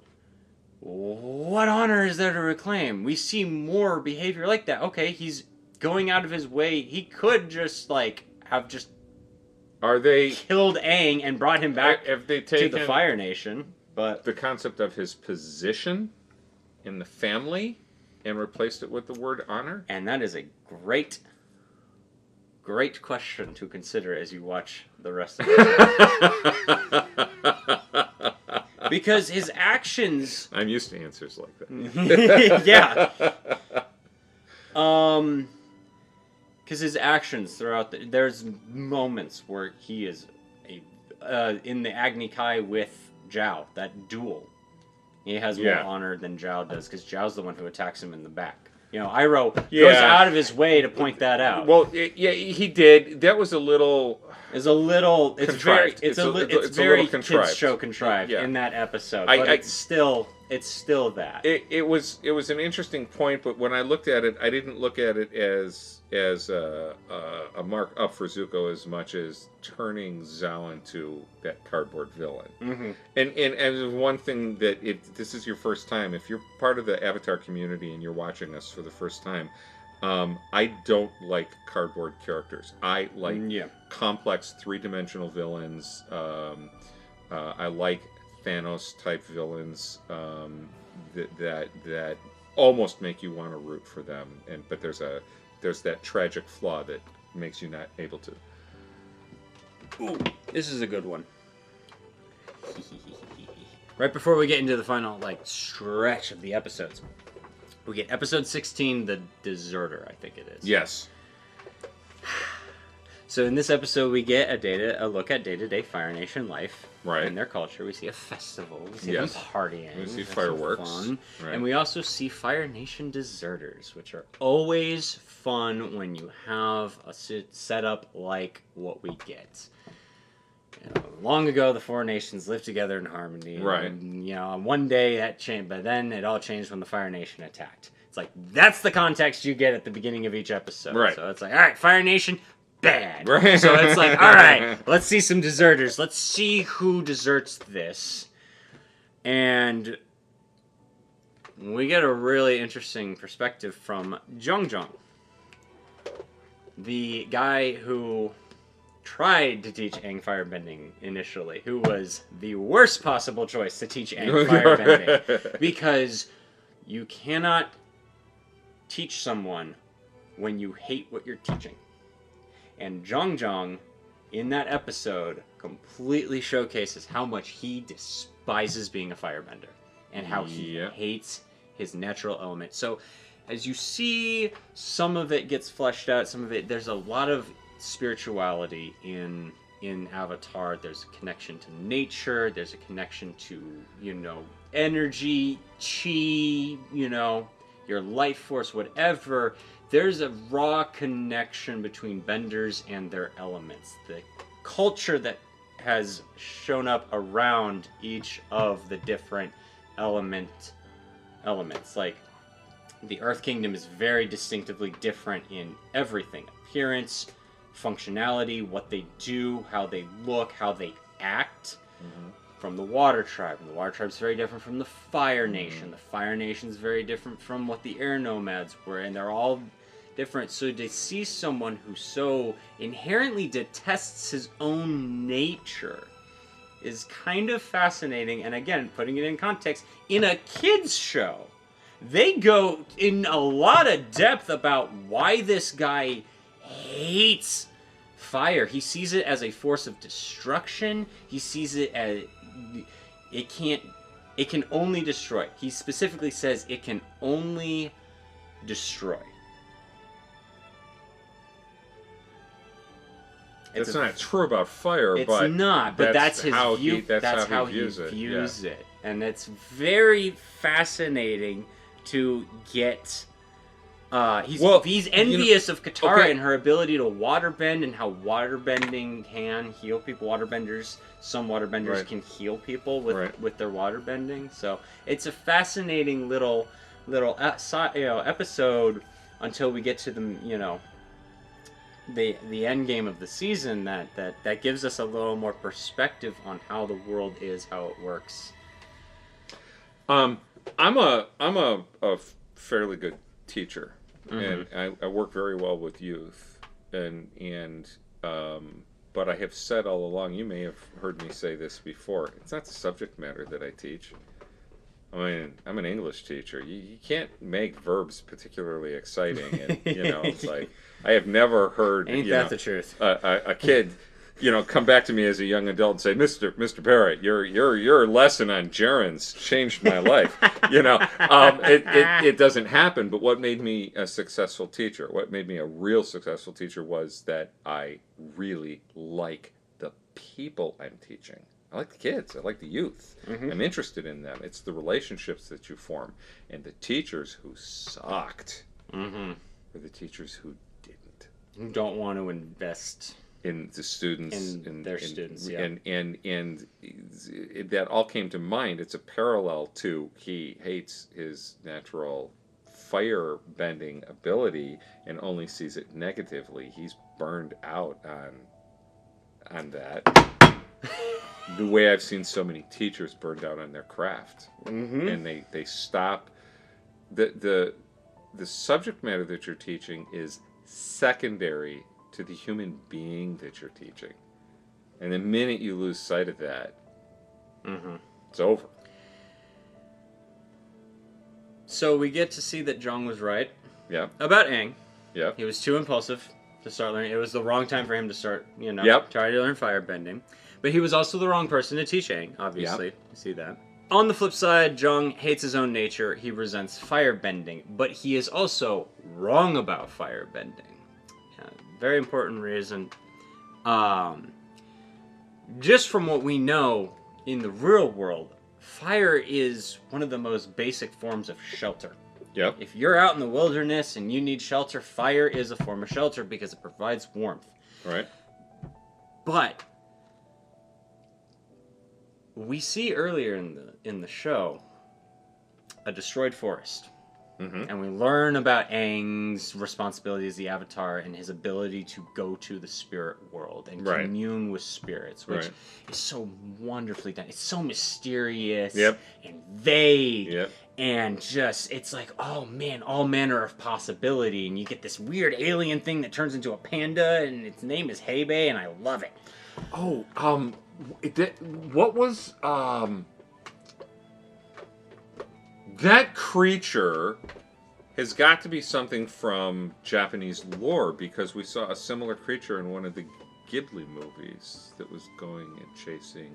what honor is there to reclaim? We see more behavior like that. Okay, he's going out of his way. He could just, have just killed Aang and brought him back to the Fire Nation. But the concept of his position in the family and replaced it with the word honor? And that is a great question to consider as you watch the rest of it. Because his actions... I'm used to answers like that. Yeah. Because his actions throughout... there's moments where he is in the Agni Kai with Zhao, that duel. He has more honor than Zhao does, because Zhao's the one who attacks him in the back. You know, Iroh goes out of his way to point that out. Well, he did. That was a little... It's a little... contrived. It's very kids show contrived in that episode. But it's still that. It was an interesting point, but when I looked at it, I didn't look at it as a mark up for Zuko as much as turning Zhao into that cardboard villain. Mm-hmm. And one thing that this is your first time, if you're part of the Avatar community and you're watching us for the first time, I don't like cardboard characters. I like complex three-dimensional villains. I like Thanos type villains that almost make you want to root for them. But there's that tragic flaw that makes you not able to. Ooh, this is a good one. Right before we get into the final stretch of the episodes, we get episode 16, The Deserter, I think it is. Yes. So in this episode, we get a look at day-to-day Fire Nation life and their culture. We see a festival. We see them partying. We see fireworks. Fun. Right. And we also see Fire Nation deserters, which are always fun when you have a setup like what we get. Long ago, the four nations lived together in harmony. Right. And, one day that changed, but then it all changed when the Fire Nation attacked. It's like, that's the context you get at the beginning of each episode. Right. So it's like, all right, Fire Nation, bad. Right. So it's like, all right, let's see some deserters. Let's see who deserts this. And we get a really interesting perspective from Jong, the guy who tried to teach Aang firebending initially, who was the worst possible choice to teach Aang firebending, because you cannot teach someone when you hate what you're teaching. And Jong, in that episode, completely showcases how much he despises being a firebender, and how he hates his natural element. So, as you see, some of it gets fleshed out, some of it, there's a lot of spirituality in Avatar. There's a connection to nature, there's a connection to, energy, chi, your life force, whatever. There's a raw connection between benders and their elements. The culture that has shown up around each of the different elements. Like, the Earth Kingdom is very distinctively different in everything. Appearance, functionality, what they do, how they look, how they act, from the Water Tribe. And the Water Tribe is very different from the Fire Nation. The Fire Nation is very different from what the Air Nomads were, and they're all different. So to see someone who so inherently detests his own nature is kind of fascinating. And again, putting it in context, in a kids show, they go in a lot of depth about why this guy hates fire. He sees it as a force of destruction. He sees it as it can only destroy. He specifically says it can only destroy. It's not true about fire, it's not, but that's his how view. That's how he views it. And it's very fascinating to get. He's envious of Katara and her ability to waterbend, and how waterbending can heal people. Some waterbenders can heal people with their waterbending. So it's a fascinating little episode until we get to the end game of the season. That gives us a little more perspective on how the world is, how it works. I'm a fairly good teacher. And I work very well with youth, but I have said all along, you may have heard me say this before, it's not the subject matter that I teach. I mean, I'm an English teacher. You can't make verbs particularly exciting, and it's like, I have never heard the truth? A kid come back to me as a young adult and say, Mr. Barrett, your lesson on gerunds changed my life. It doesn't happen. But what made me a successful teacher, what made me a real successful teacher, was that I really like the people I'm teaching. I like the kids. I like the youth. I'm interested in them. It's the relationships that you form. And the teachers who sucked were the teachers who didn't. Who don't want to invest in the students, in their students, and that all came to mind. It's a parallel to he hates his natural fire bending ability and only sees it negatively. He's burned out on that. The way I've seen so many teachers burned out on their craft, and they stop. The subject matter that you're teaching is secondary to the human being that you're teaching. And the minute you lose sight of that, it's over. So we get to see that Jong was right. Yeah. About Aang. Yeah. He was too impulsive. to start learning. It was the wrong time for him to start, Yep. try to learn firebending. But he was also the wrong person to teach Aang, obviously. Yep. You see that. On the flip side, Jung hates his own nature. He resents firebending, but he is also wrong about firebending. Very important reason. Just from what we know in the real world, fire is one of the most basic forms of shelter. Yep. If you're out in the wilderness and you need shelter, fire is a form of shelter because it provides warmth. Right. But we see earlier in the show a destroyed forest. Mm-hmm. And we learn about Aang's responsibility as the Avatar and his ability to go to the spirit world and Right. commune with spirits, which Right. is so wonderfully done. It's so mysterious Yep. and vague. Yep. And just, it's like, oh man, all manner of possibility. And you get this weird alien thing that turns into a panda, and its name is Hebei, and I love it. Oh, what was that creature? Has got to be something from Japanese lore, because we saw a similar creature in one of the Ghibli movies that was going and chasing.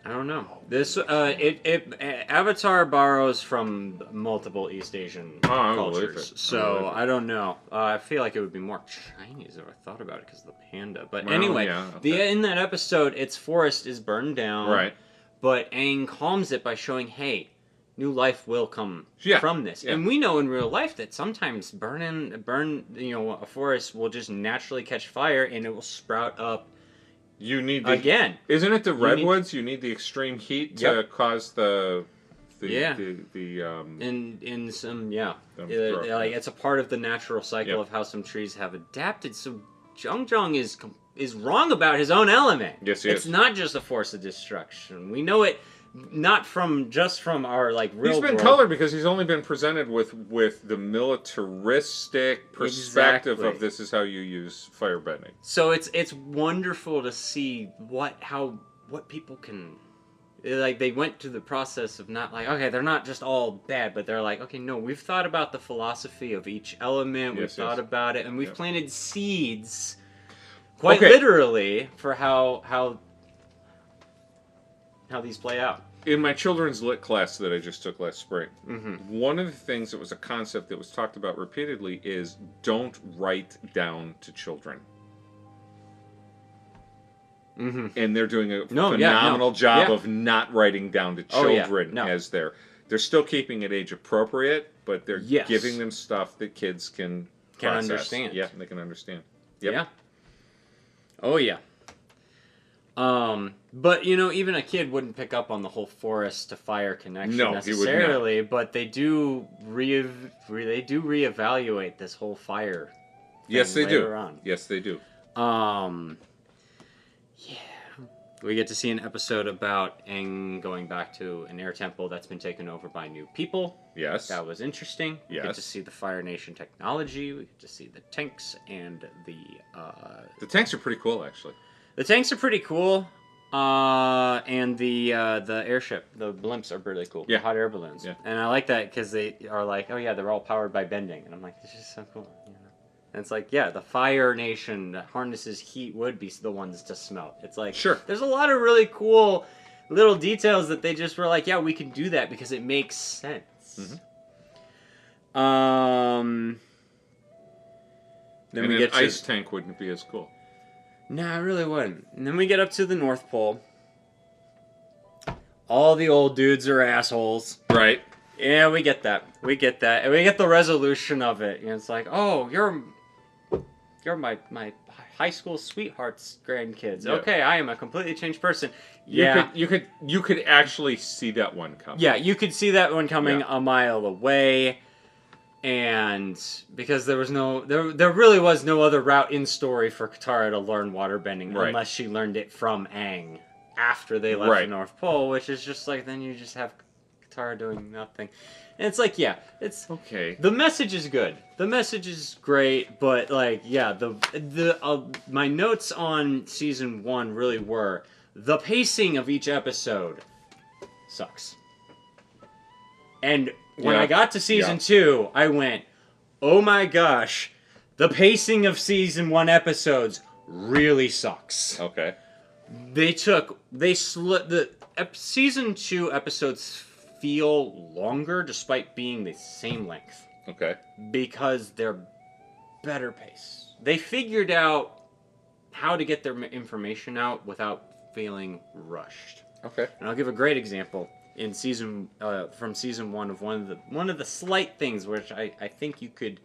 I don't know. This Avatar borrows from multiple East Asian I believe cultures, it. so I don't know. I feel like it would be more Chinese if I thought about it because of the panda. But Well, anyway, yeah, okay. in that episode, its forest is burned down. Right. But Aang calms it by showing, hey, new life will come from this. Yeah. And we know in real life that sometimes a forest will just naturally catch fire and it will sprout up You need again. Isn't it the redwoods? You need the extreme heat to cause the in some like it's a part of the natural cycle of how some trees have adapted. So Jung is wrong about his own element. Yes, he it's is. not just a force of destruction. We know it not from our real He's been world. colored because he's only been presented with the militaristic perspective of this is how you use firebending. So it's wonderful to see what people can, like, they went to the process of not like, okay, they're not just all bad, but they're like, okay, no, we've thought about the philosophy of each element, we've thought about it, and we've planted seeds quite literally for how these play out. In my children's lit class that I just took last spring, Mm-hmm. one of the things that was a concept that was talked about repeatedly is don't write down to children. Mm-hmm. And they're doing a phenomenal job of not writing down to children as they're still keeping it age appropriate, but they're giving them stuff that kids can process. Understand. Yeah, they can understand. Yep. Yeah. Oh yeah. But even a kid wouldn't pick up on the whole forest to fire connection necessarily, but they do reevaluate this whole fire. Yes, they do. On. Yes, they do. Yeah. We get to see an episode about Aang going back to an air temple that's been taken over by new people. Yes. That was interesting. We get to see the Fire Nation technology. We get to see the tanks and the... The tanks are pretty cool, actually. The tanks are pretty cool. And the airship, the blimps are really cool. Yeah. The hot air balloons. Yeah. And I like that because they are like, oh yeah, they're all powered by bending. And I'm like, this is so cool. And it's like, yeah, the Fire Nation that harnesses heat would be the ones to smelt. It's like, there's a lot of really cool little details that they just were like, yeah, we can do that because it makes sense. Mm-hmm. Then and we an get to ice tank wouldn't be as cool. No, I really wouldn't. And then we get up to the North Pole. All the old dudes are assholes. Right. Yeah, we get that. And we get the resolution of it. And it's like, oh, you're my high school sweetheart's grandkids. Yeah. Okay, I am a completely changed person. You could actually see that one coming. Yeah, you could see that one coming a mile away. And because there really was no other route in story for Katara to learn waterbending unless she learned it from Aang after they left the North Pole, which is just like, then you just have Katara doing nothing. And it's like, yeah, it's okay. The message is good. The message is great, but like, yeah, my notes on season 1 really were the pacing of each episode sucks. And when I got to season 2, I went, oh my gosh, the pacing of season 1 episodes really sucks. Okay. Season 2 episodes feel longer despite being the same length. Okay. Because they're better paced. They figured out how to get their information out without feeling rushed. Okay. And I'll give a great example in from season 1 of one of the slight things which I think you could,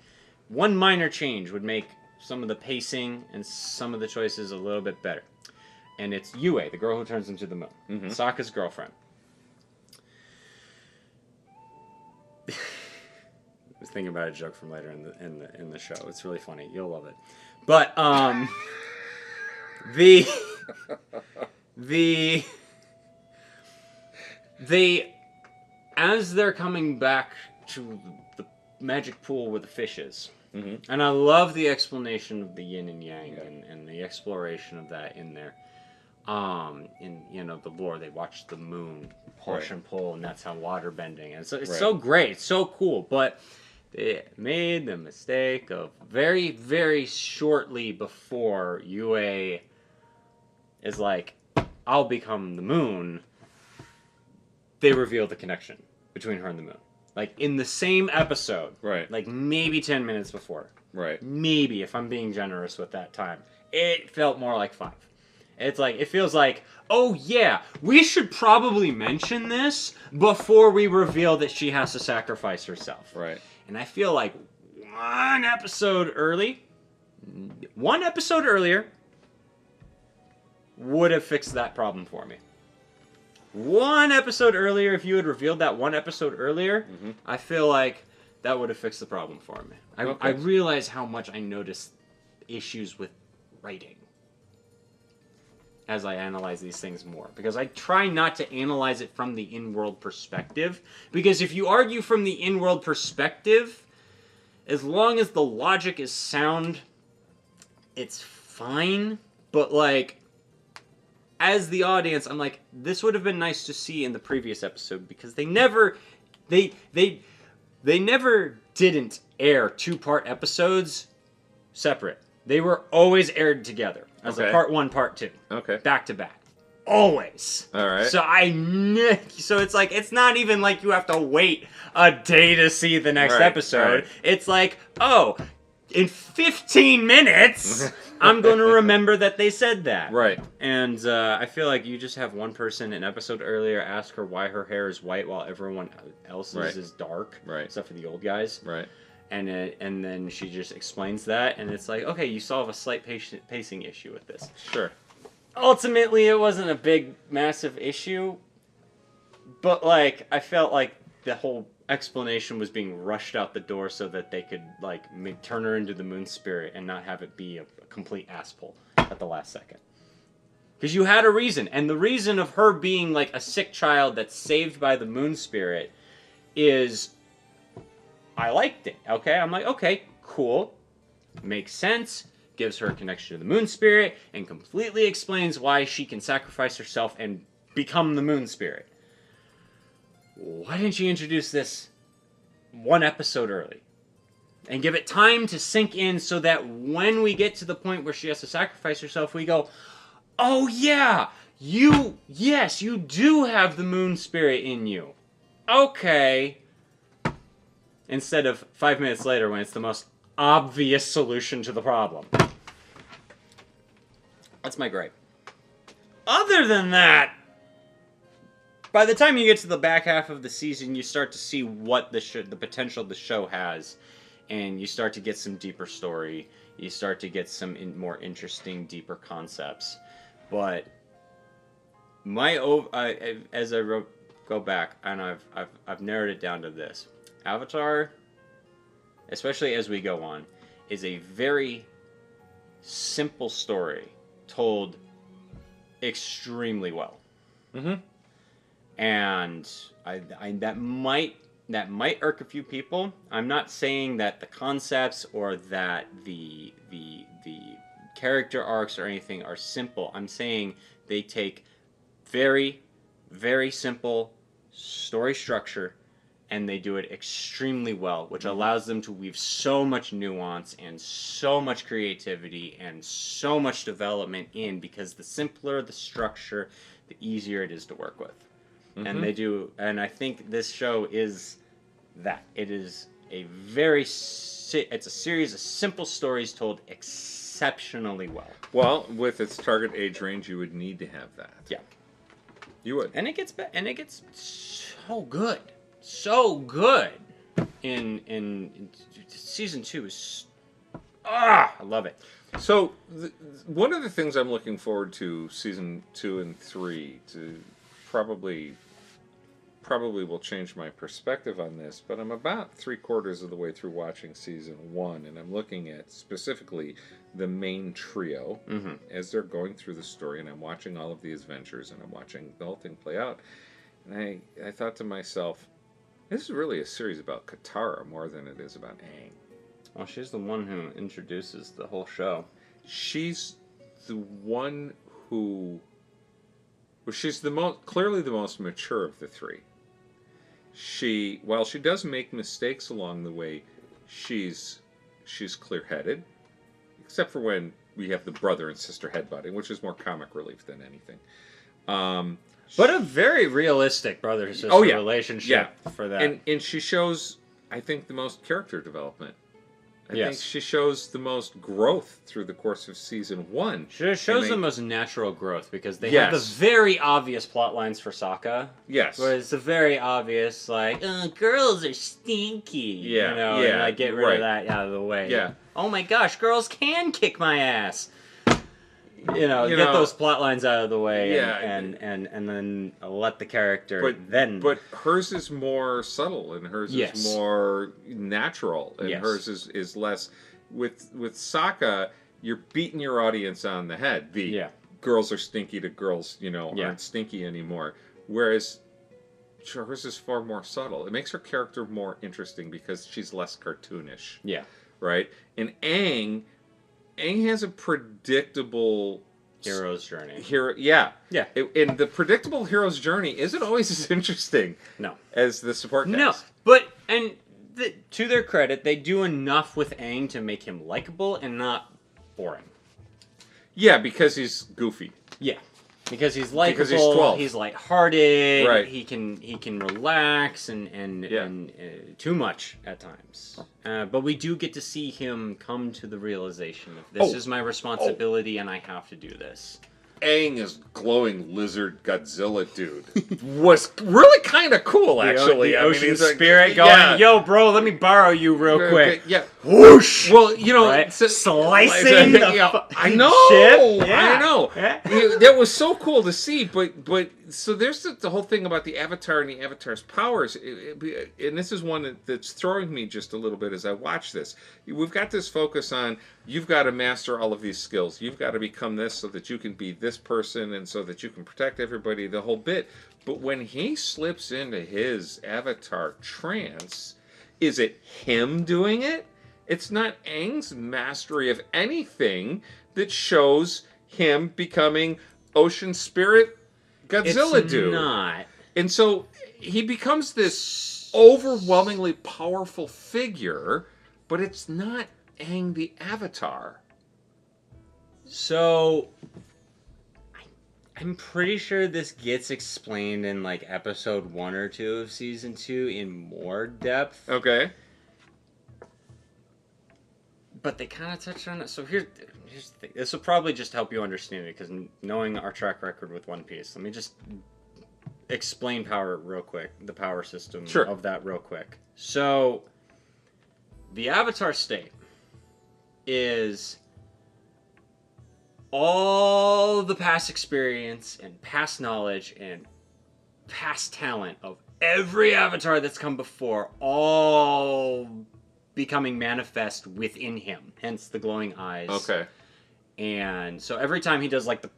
one minor change would make some of the pacing and some of the choices a little bit better. And it's Yue, the girl who turns into the moon. Mm-hmm. Sokka's girlfriend. I was thinking about a joke from later in the show. It's really funny. You'll love it. But they as they're coming back to the magic pool where the fish is. Mm-hmm. And I love the explanation of the yin and yang and the exploration of that in there. In the lore, they watch the moon push and pull, and that's how water bending. And so it's so great, it's so cool. But they made the mistake of very, very shortly before Yue is like, I'll become the moon. They reveal the connection between her and the moon. Like, in the same episode. Right. Like, maybe 10 minutes before. Right. Maybe, if I'm being generous with that time. It felt more like 5. It's like, it feels like, oh yeah, we should probably mention this before we reveal that she has to sacrifice herself. Right. And I feel like one episode earlier would have fixed that problem for me. One episode earlier, if you had revealed that one episode earlier, I feel like that would have fixed the problem for me. I realize how much I notice issues with writing as I analyze these things more. Because I try not to analyze it from the in-world perspective. Because if you argue from the in-world perspective, as long as the logic is sound, it's fine. But, like, as the audience, I'm like, this would have been nice to see in the previous episode. Because they never didn't air 2-part episodes separate. They were always aired together as a part 1, part 2. Okay. Back to back. Always. All right. So it's like, it's not even like you have to wait a day to see the next episode. Right. It's like, oh, in 15 minutes, I'm going to remember that they said that. Right. And I feel like you just have one person an episode earlier ask her why her hair is white while everyone else's is dark. Right. Except for the old guys. Right. And then she just explains that, and it's like, okay, you solve a slight pacing issue with this. Sure. Ultimately, it wasn't a big, massive issue, but, like, I felt like the whole explanation was being rushed out the door so that they could, like, turn her into the moon spirit and not have it be a complete asspull at the last second. Because you had a reason, and the reason of her being, like, a sick child that's saved by the moon spirit is... I liked it, okay? I'm like, okay, cool. Makes sense. Gives her a connection to the moon spirit and completely explains why she can sacrifice herself and become the moon spirit. Why didn't you introduce this one episode early? And give it time to sink in so that when we get to the point where she has to sacrifice herself, we go, oh yeah, you do have the moon spirit in you. Okay. Instead of 5 minutes later when it's the most obvious solution to the problem. That's my gripe. Other than that, by the time you get to the back half of the season, you start to see what the potential the show has. And you start to get some deeper story. You start to get some more interesting, deeper concepts. But as I go back, and I've narrowed it down to this. Avatar, especially as we go on, is a very simple story told extremely well. Mm-hmm. And that might irk a few people. I'm not saying that the concepts or that the character arcs or anything are simple. I'm saying they take very, very simple story structure and they do it extremely well, which allows them to weave so much nuance and so much creativity and so much development in, because the simpler the structure, the easier it is to work with. And they do, and I think this show is that. It is a very, it's a series of simple stories told exceptionally well. Well, with its target age range, you would need to have that. Yeah. You would. And it gets so good. So good in season 2 is I love it. So one of the things I'm looking forward to season 2 and 3 to probably will change my perspective on this, but I'm about 3/4 of the way through watching season 1, and I'm looking at specifically the main trio as they're going through the story, and I'm watching all of these adventures, and I'm watching the whole thing play out, and I thought to myself, this is really a series about Katara more than it is about Aang. Well, she's the one who introduces the whole show. She's the one who... Well, she's clearly the most mature of the three. While she does make mistakes along the way, she's clear-headed, except for when we have the brother and sister headbutting, which is more comic relief than anything. But a very realistic brother-sister relationship for that. And she shows, I think, the most character development. I think she shows the most growth through the course of season 1. She shows the most natural growth, because they have the very obvious plot lines for Sokka. Yes. Where it's the very obvious, like, girls are stinky. Yeah. You know, and like get rid of that out of the way. Yeah. Oh my gosh, girls can kick my ass. You know, get those plot lines out of the way, and then let the character But hers is more subtle, and hers is more natural, and hers is less. With Sokka, you're beating your audience on the head. Girls are stinky to girls, aren't stinky anymore. Whereas hers is far more subtle. It makes her character more interesting because she's less cartoonish. Yeah. Right? And Aang has a predictable hero's journey. And the predictable hero's journey isn't always as interesting. No. As the support guys. No, but to their credit, they do enough with Aang to make him likable and not boring. Yeah, because he's goofy. Yeah. Because he's likable, because he's 12. He's lighthearted, right. he can relax and too much at times. But we do get to see him come to the realization of this is my responsibility and I have to do this. Aang is glowing lizard Godzilla dude was really kind of cool, actually. The ocean spirit going, yo, bro, let me borrow you real quick. Yeah. Whoosh! Well, right? Slicing the I know! ship? Yeah. I know! Yeah. That was so cool to see, but so there's the whole thing about the Avatar and the Avatar's powers, and this is one that's throwing me just a little bit as I watch this. We've got this focus on, you've got to master all of these skills. You've got to become this so that you can be this person and so that you can protect everybody, the whole bit. But when he slips into his Avatar trance, is it him doing it? It's not Aang's mastery of anything that shows him becoming ocean spirit Godzilla dude. It's not. And so he becomes this overwhelmingly powerful figure, but it's not Aang the Avatar. So I'm pretty sure this gets explained in like episode 1 or 2 of season 2 in more depth. Okay. But they kind of touched on it. So here's the thing. This will probably just help you understand it, because knowing our track record with One Piece, let me just explain power real quick, the power system of that real quick. So the Avatar state is all the past experience and past knowledge and past talent of every Avatar that's come before, all becoming manifest within him, hence the glowing eyes. Okay. And so every time he does like the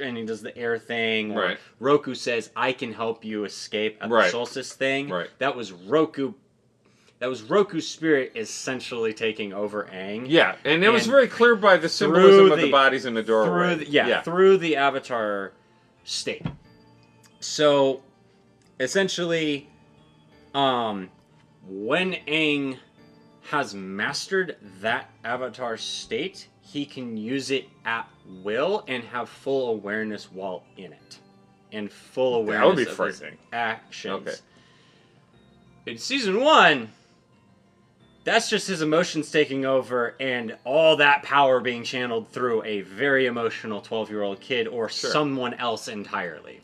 and he does the air thing, or right. Roku says, I can help you escape at the solstice thing, that was Roku. That was Roku's spirit essentially taking over Aang. Yeah, and it was very clear by the symbolism of the bodies in the doorway. Through the Avatar state. So, essentially, When Aang has mastered that avatar state, he can use it at will and have full awareness while in it. And full awareness That would be of his frightening. actions. Okay. In season 1, that's just his emotions taking over and all that power being channeled through a very emotional 12-year-old kid or someone else entirely.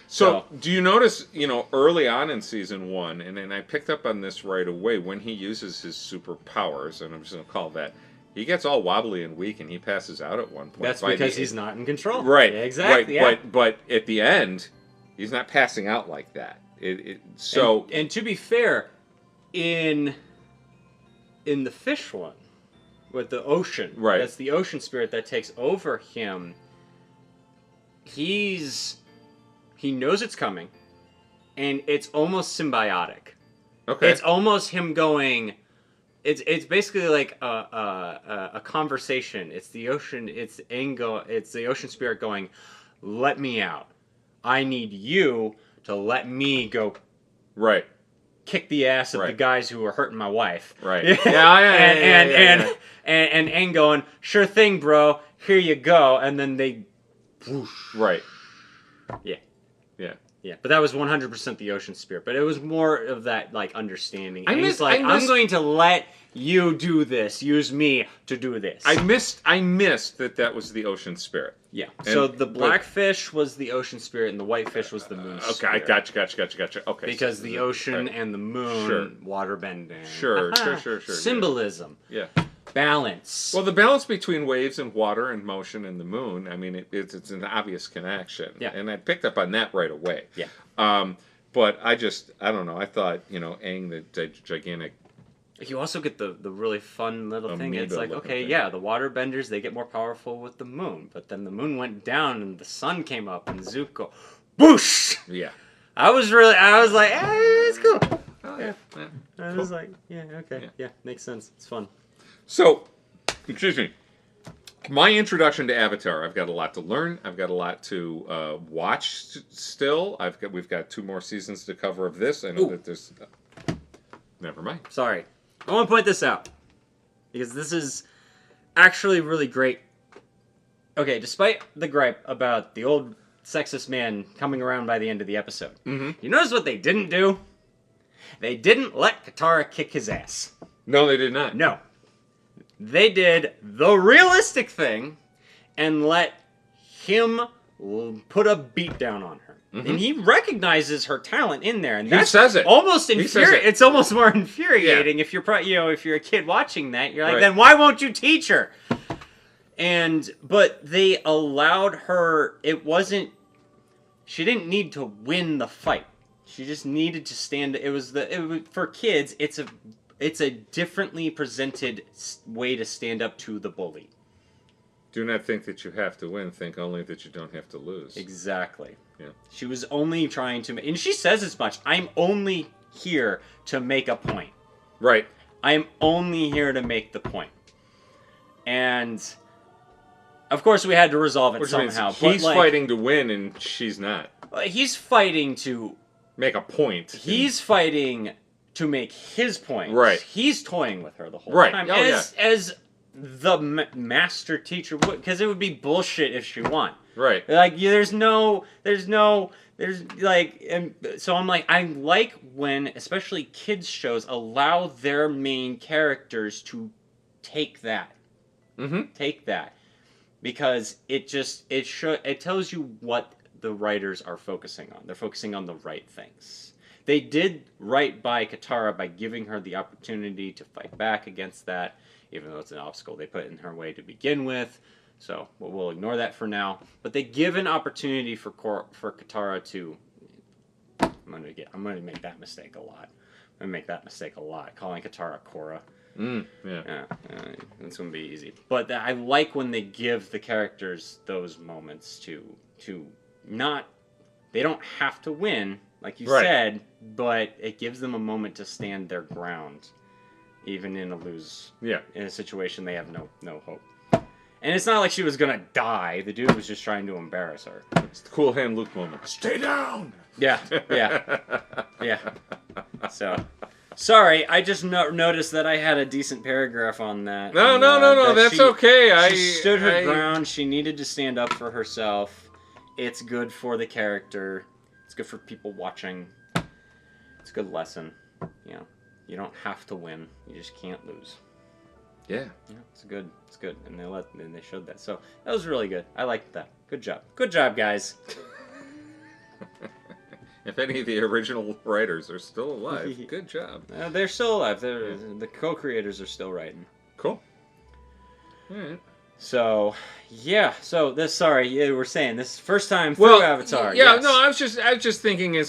So, do you notice, early on in season 1, and I picked up on this right away, when he uses his superpowers, and I'm just going to call that, he gets all wobbly and weak and he passes out at one point. That's because he's not in control. Right. Yeah, exactly. Right, yeah. But at the end, he's not passing out like that. And to be fair, in the fish one, with the ocean, that's the ocean spirit that takes over him, he knows it's coming, and it's almost symbiotic. Okay. It's almost him going. It's basically like a conversation. It's the ocean. It's the ocean spirit going, "Let me out. I need you to let me go." Right. Kick the ass of the guys who were hurting my wife. Right. Yeah. And Aang going, "Sure thing, bro. Here you go." And then they, whoosh. Right. Yeah. Yeah. Yeah, but that was 100% the ocean spirit. But it was more of that, like, understanding. I'm going to let you do this. Use me to do this. I missed that was the ocean spirit. Yeah. So the black fish was the ocean spirit, and the white fish was the moon spirit. Okay, gotcha. Okay. Because the ocean and the moon, water bending. Sure. Symbolism. Yeah. Balance. Well, the balance between waves and water and motion and the moon, I mean, it's an obvious connection. Yeah. And I picked up on that right away. Yeah. But I don't know. I thought, Aang, the gigantic... You also get the really fun little thing. It's like, okay, thing. yeah, the water benders, they get more powerful with the moon. But then the moon went down and the sun came up and Zuko, whoosh! Yeah. I was like, it's cool. Oh, yeah. I was like, yeah, okay. Yeah, makes sense. It's fun. So, excuse me. My introduction to Avatar, I've got a lot to learn. I've got a lot to watch still. We've got 2 more seasons to cover of this. I know that there's... never mind. Sorry. I want to point this out. Because this is actually really great. Okay, despite the gripe about the old sexist man coming around by the end of the episode, you notice what they didn't do? They didn't let Katara kick his ass. No, they did not. No. They did the realistic thing and let him put a beat down on her. And he recognizes her talent in there, and that's says it. Almost infuriating. It's almost more infuriating if you're if you're a kid watching that. You're like, then why won't you teach her? But they allowed her. It wasn't. She didn't need to win the fight. She just needed to stand. It was for kids. It's a differently presented way to stand up to the bully. Do not think that you have to win. Think only that you don't have to lose. Exactly. Yeah. She was only trying to... And she says as much. I'm only here to make a point. Right. I'm only here to make the point. And... Of course, we had to resolve it somehow. He's fighting to win, and she's not. He's fighting to... make a point. He's fighting to make his point. Right. He's toying with her the whole right. time. Oh, as the master teacher would, because it would be bullshit if she won. Right. Like, there's like, and so I'm like, I like when, especially kids shows, allow their main characters to take that. Take that. Because it tells you what the writers are focusing on. They're focusing on the right things. They did right by Katara by giving her the opportunity to fight back against that, even though it's an obstacle they put in her way to begin with. So we'll ignore that for now. But they give an opportunity for Katara to... I'm gonna make that mistake a lot. Calling Katara Korra. Yeah. It's gonna be easy. But I like when they give the characters those moments to not... They don't have to win, like you said, but it gives them a moment to stand their ground, even in a situation they have no hope. And it's not like she was gonna die. The dude was just trying to embarrass her. It's the Cool Hand Luke moment. Stay down. Yeah. So, sorry, I just noticed that I had a decent paragraph on that. No, and, no, that that's okay. She stood her ground. She needed to stand up for herself. It's good for the character. It's good for people watching. It's a good lesson. You know, you don't have to win. You just can't lose. Yeah. Yeah, it's good. It's good, and they showed that. So that was really good. I liked that. Good job. Good job, guys. If any of the original writers are still alive, good job. They're still alive. The co-creators are still writing. Cool. All right. So, yeah. So this. Sorry, you were saying this is first time through Avatar. Yeah. Yes. No, I was just thinking. I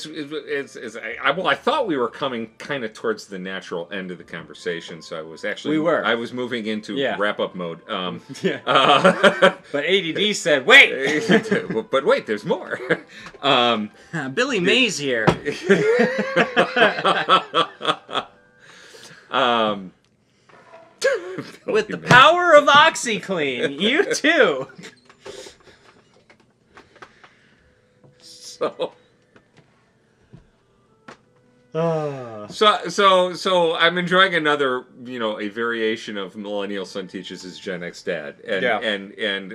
thought we were coming kind of towards the natural end of the conversation, so I was actually. We were. I was moving into wrap up mode. Yeah. But ADD said, "Wait." But wait, there's more. Billy Mays here. With the power of OxyClean, you too. So I'm enjoying another, a variation of Millennial Son Teaches His Gen X Dad, and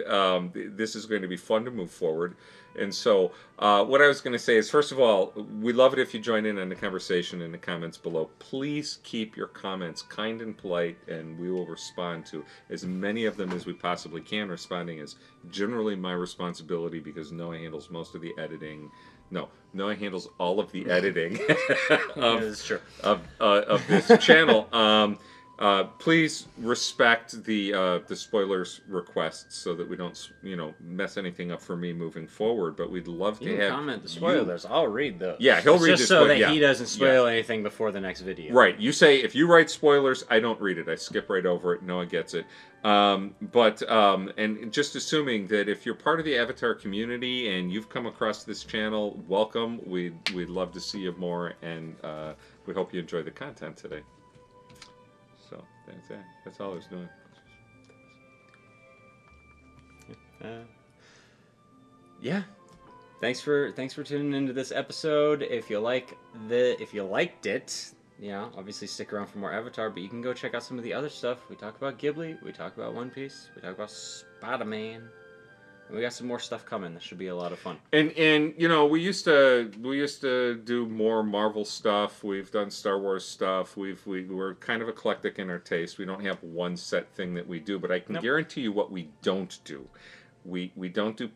this is going to be fun to move forward. And so, what I was going to say is, first of all, we love it if you join in on the conversation in the comments below. Please keep your comments kind and polite, and we will respond to as many of them as we possibly can. Responding is generally my responsibility because Noah handles most of the editing. No, Noah handles all of the editing of this channel. Please respect the spoilers requests so that we don't, mess anything up for me moving forward. But we'd love to have comment the spoilers. I'll read those. Yeah, he'll read just so that he doesn't spoil anything before the next video. Right. You say if you write spoilers, I don't read it. I skip right over it. Noah gets it. And just assuming that if you're part of the Avatar community and you've come across this channel, welcome. We'd love to see you more, and we hope you enjoy the content today. So that's it. That's all I was doing. Yeah. Thanks for tuning into this episode. If you liked it, obviously stick around for more Avatar, but you can go check out some of the other stuff. We talk about Ghibli, we talk about One Piece, we talk about Spider-Man. And we got some more stuff coming. This should be a lot of fun. And we used to do more Marvel stuff. We've done Star Wars stuff. We're kind of eclectic in our taste. We don't have one set thing that we do, but I can guarantee you what we don't do. We don't do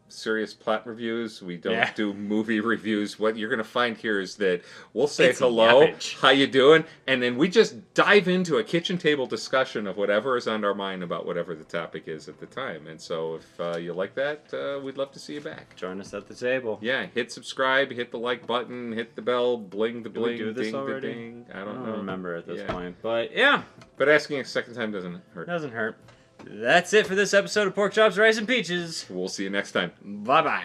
serious plot reviews. We don't do movie reviews. What you're going to find here is that we'll say hello, how you doing, and then we just dive into a kitchen table discussion of whatever is on our mind about whatever the topic is at the time. And so if you like that, we'd love to see you back. Join us at the table. Yeah, hit subscribe, hit the like button, hit the bell, bling the bling, did we do this ding already? the ding. I don't know. Remember at this point, but yeah. But asking a second time doesn't hurt. Doesn't hurt. That's it for this episode of Pork Chops, Rice, and Peaches. We'll see you next time. Bye-bye.